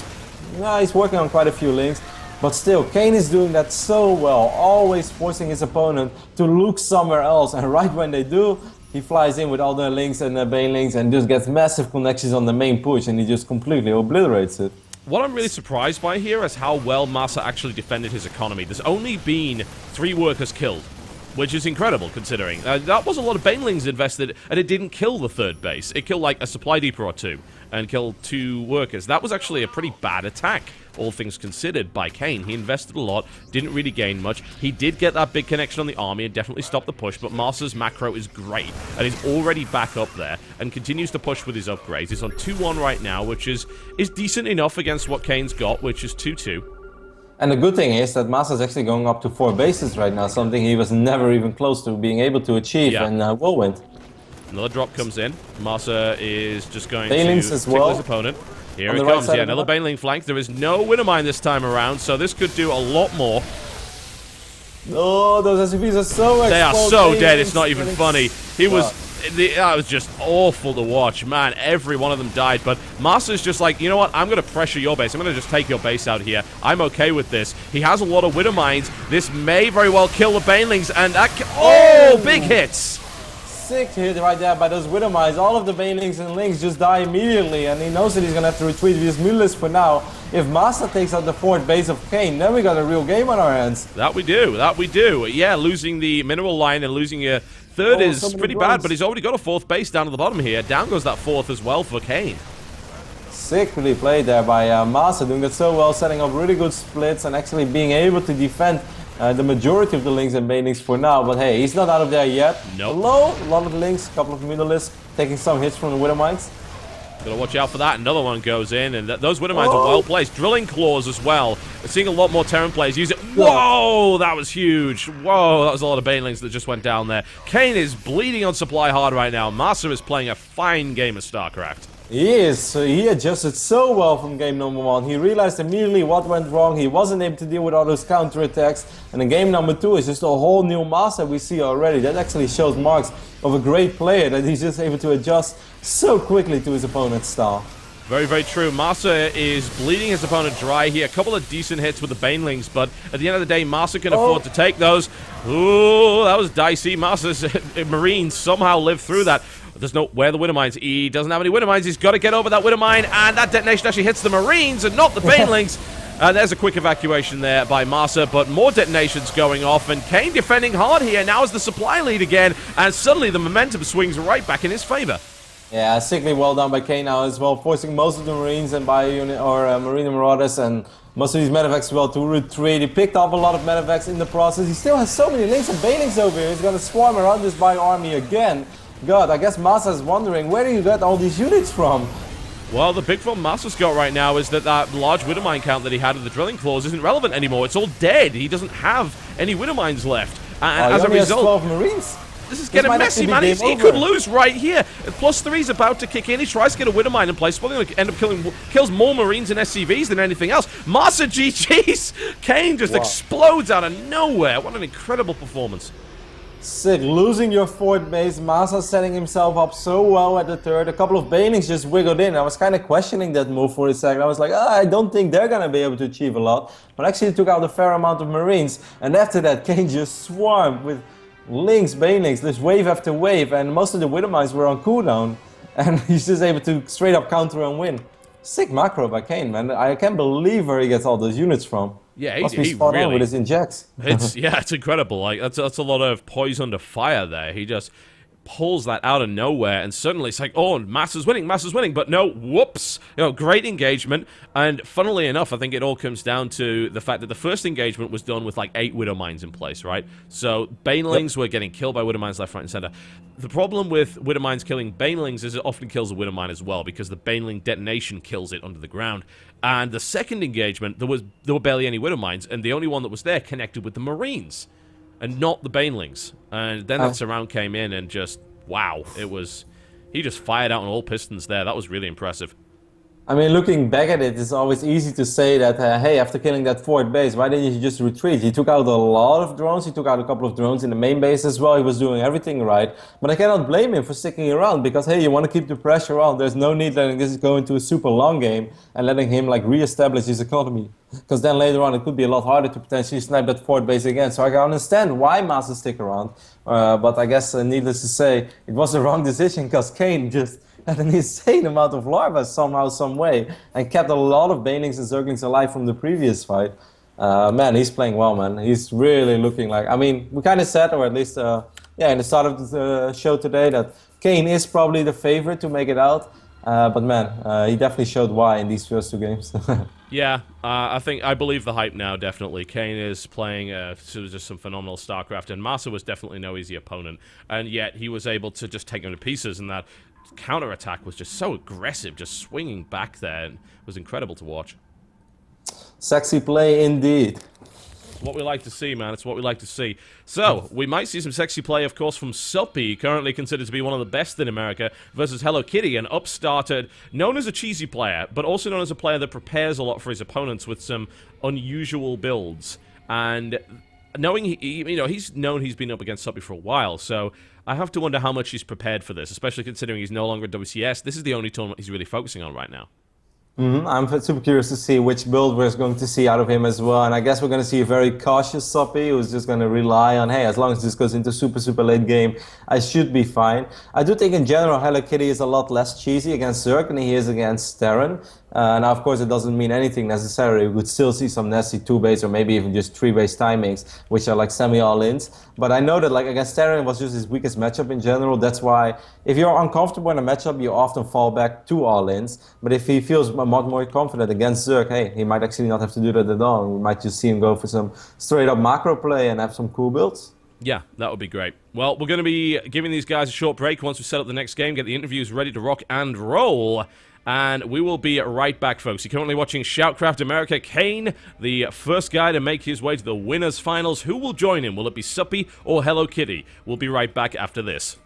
he's working on quite a few links. But still, Kane is doing that so well, always forcing his opponent to look somewhere else. And right when they do, he flies in with all the links and the banelings and just gets massive connections on the main push, and he just completely obliterates it. What I'm really surprised by here is how well MaSa actually defended his economy. There's only been 3 workers killed, which is incredible considering. That was a lot of banelings invested, and it didn't kill the third base. It killed like a supply depot or 2, and killed 2 workers. That was actually a pretty bad attack, all things considered, by Kane. He invested a lot, didn't really gain much. He did get that big connection on the army and definitely stopped the push, but MaSa's macro is great, and he's already back up there, and continues to push with his upgrades. He's on 2-1 right now, which is decent enough against what Kane's got, which is 2-2. And the good thing is that MaSa is actually going up to 4 bases right now, something he was never even close to being able to achieve, and Whirlwind. Another drop comes in. MaSa is just going banelings to as tickle well. his opponent. Here it Right comes, yeah, another baneling flank. There is no widow mine this time around, so this could do a lot more. Oh, those SCVs are so exposed. They are so dead, it's not even funny. That was just awful to watch. Man, every one of them died, but MaSa's just like, you know what, I'm going to pressure your base. I'm going to just take your base out here. I'm okay with this. He has a lot of widow mines. This may very well kill the banelings, and that... Oh, big hits! Sick hit right there by those widow mines. All of the banelings and links just die immediately, and he knows that he's going to have to retreat with his Mutalisk for now. If MaSa takes out the 4th base of Kane, then we got a real game on our hands. That we do, that we do. Yeah, losing the mineral line and losing your 3rd is pretty bad, but he's already got a 4th base down at the bottom here. Down goes that 4th as well for Kane. Sickly played there by MaSa, doing that so well, setting up really good splits and actually being able to defend the majority of the links and banelings for now. But hey, he's not out of there yet. Nope. Hello, a lot of the links, a couple of Mutalisks, taking some hits from the widow mines. Gotta watch out for that. Another one goes in, and those widow mines are well placed. Drilling claws as well. We're seeing a lot more Terran players use it. Whoa, that was huge. Whoa, that was a lot of banelings that just went down there. Kane is bleeding on supply hard right now. MaSa is playing a fine game of StarCraft. He is. He adjusted so well from game number 1. He realized immediately what went wrong. He wasn't able to deal with all those counterattacks. And in game number 2 is just a whole new MaSa we see already. That actually shows marks of a great player, that he's just able to adjust so quickly to his opponent's style. Very, very true. MaSa is bleeding his opponent dry here. A couple of decent hits with the banelings, but at the end of the day, MaSa can afford to take those. Ooh, that was dicey. MaSa's Marines somehow lived through that. There's no where the widow mines. He doesn't have any widow mines. He's got to get over that widow mine, and that detonation actually hits the Marines and not the banelings. There's a quick evacuation there by MaSa, but more detonations going off, and Kane defending hard here. Now is the supply lead again, and suddenly the momentum swings right back in his favor. Yeah, sickly well done by Kane now as well, forcing most of the Marines and Marine Marauders and most of these medevacs as well to retreat. He picked up a lot of medevacs in the process. He still has so many links and banelings over here. He's going to swarm around this bio army again. God, I guess MaSa is wondering, where do you get all these units from? Well, the big problem MaSa's got right now is that large Widowmine count that he had in the drilling claws isn't relevant anymore. It's all dead. He doesn't have any Widowmines left. And as a result, 12 Marines. this is getting messy, man. He could lose right here. +3's about to kick in. He tries to get a Widowmine in place. Probably going to end up kills more Marines and SCVs than anything else. MaSa GG's. Kane just explodes out of nowhere. What an incredible performance. Sick. Losing your fort base. MaSa setting himself up so well at the third. A couple of banelings just wiggled in. I was kind of questioning that move for a second. I was like, I don't think they're going to be able to achieve a lot. But actually he took out a fair amount of Marines. And after that, Kane just swarmed with links, banelings, just wave after wave. And most of the Widowmines were on cooldown. And he's just able to straight up counter and win. Sick macro by Kane, man. I can't believe where he gets all those units from. Yeah, Must be spot on with his injects. It's incredible. Like that's a lot of poise under fire there. He just pulls that out of nowhere, and suddenly it's like, oh, MaSa's winning, but no, whoops. Great engagement, and funnily enough, I think it all comes down to the fact that the first engagement was done with like 8 Widowmines in place, right? So Banelings were getting killed by Widowmines left, right, and center. The problem with Widowmines killing Banelings is it often kills a Widowmine as well, because the Baneling detonation kills it under the ground. And the second engagement, there were barely any Widowmines, and the only one that was there connected with the Marines, and not the Banelings. And then that surround came in, and just, wow, he just fired out on all pistons there. That was really impressive. I mean, looking back at it, it's always easy to say that, hey, after killing that fort base, why didn't you just retreat? He took out a lot of drones. He took out a couple of drones in the main base as well. He was doing everything right. But I cannot blame him for sticking around because, hey, you want to keep the pressure on. There's no need letting this go into a super long game and letting him, like, re-establish his economy. Because then later on, it could be a lot harder to potentially snipe that fort base again. So I can understand why MaSa stick around. But I guess, needless to say, it was the wrong decision because Kane just had an insane amount of larvae somehow, some way, and kept a lot of banelings and zerglings alive from the previous fight. Man, he's playing well, man. He's really looking like... I mean, we kind of said, or at least, in the start of the show today, that Kane is probably the favorite to make it out. But man, he definitely showed why in these first 2 games. Yeah, I believe the hype now, definitely. Kane is playing just some phenomenal StarCraft, and MaSa was definitely no easy opponent, and yet he was able to just take him to pieces, and that counter-attack was just so aggressive, just swinging back there, and it was incredible to watch. Sexy play indeed. What we like to see, man. It's what we like to see. So, we might see some sexy play, of course, from Suppy, currently considered to be one of the best in America, versus Hello Kitty, an upstarted, known as a cheesy player, but also known as a player that prepares a lot for his opponents with some unusual builds. And knowing he's known he's been up against Suppy for a while, so I have to wonder how much he's prepared for this, especially considering he's no longer at WCS. This is the only tournament he's really focusing on right now. I'm super curious to see which build we're going to see out of him as well. And I guess we're going to see a very cautious Suppy who's just going to rely on, hey, as long as this goes into super late game, I should be fine. I do think in general Hello Kitty is a lot less cheesy against Zerg than he is against Terran. Now, of course, it doesn't mean anything necessarily. We would still see some nasty 2-base or maybe even just 3-base timings, which are like semi-all-ins. But I know that like against Terran was just his weakest matchup in general. That's why if you're uncomfortable in a matchup, you often fall back to all-ins. But if he feels much more confident against Zerg, hey, he might actually not have to do that at all. We might just see him go for some straight-up macro play and have some cool builds. Yeah, that would be great. Well, we're going to be giving these guys a short break once we set up the next game, get the interviews ready to rock and roll. And we will be right back, folks. You're currently watching ShoutCraft America. Kane, the first guy to make his way to the winners finals. Who will join him? Will it be Suppy or Hello Kitty? We'll be right back after this.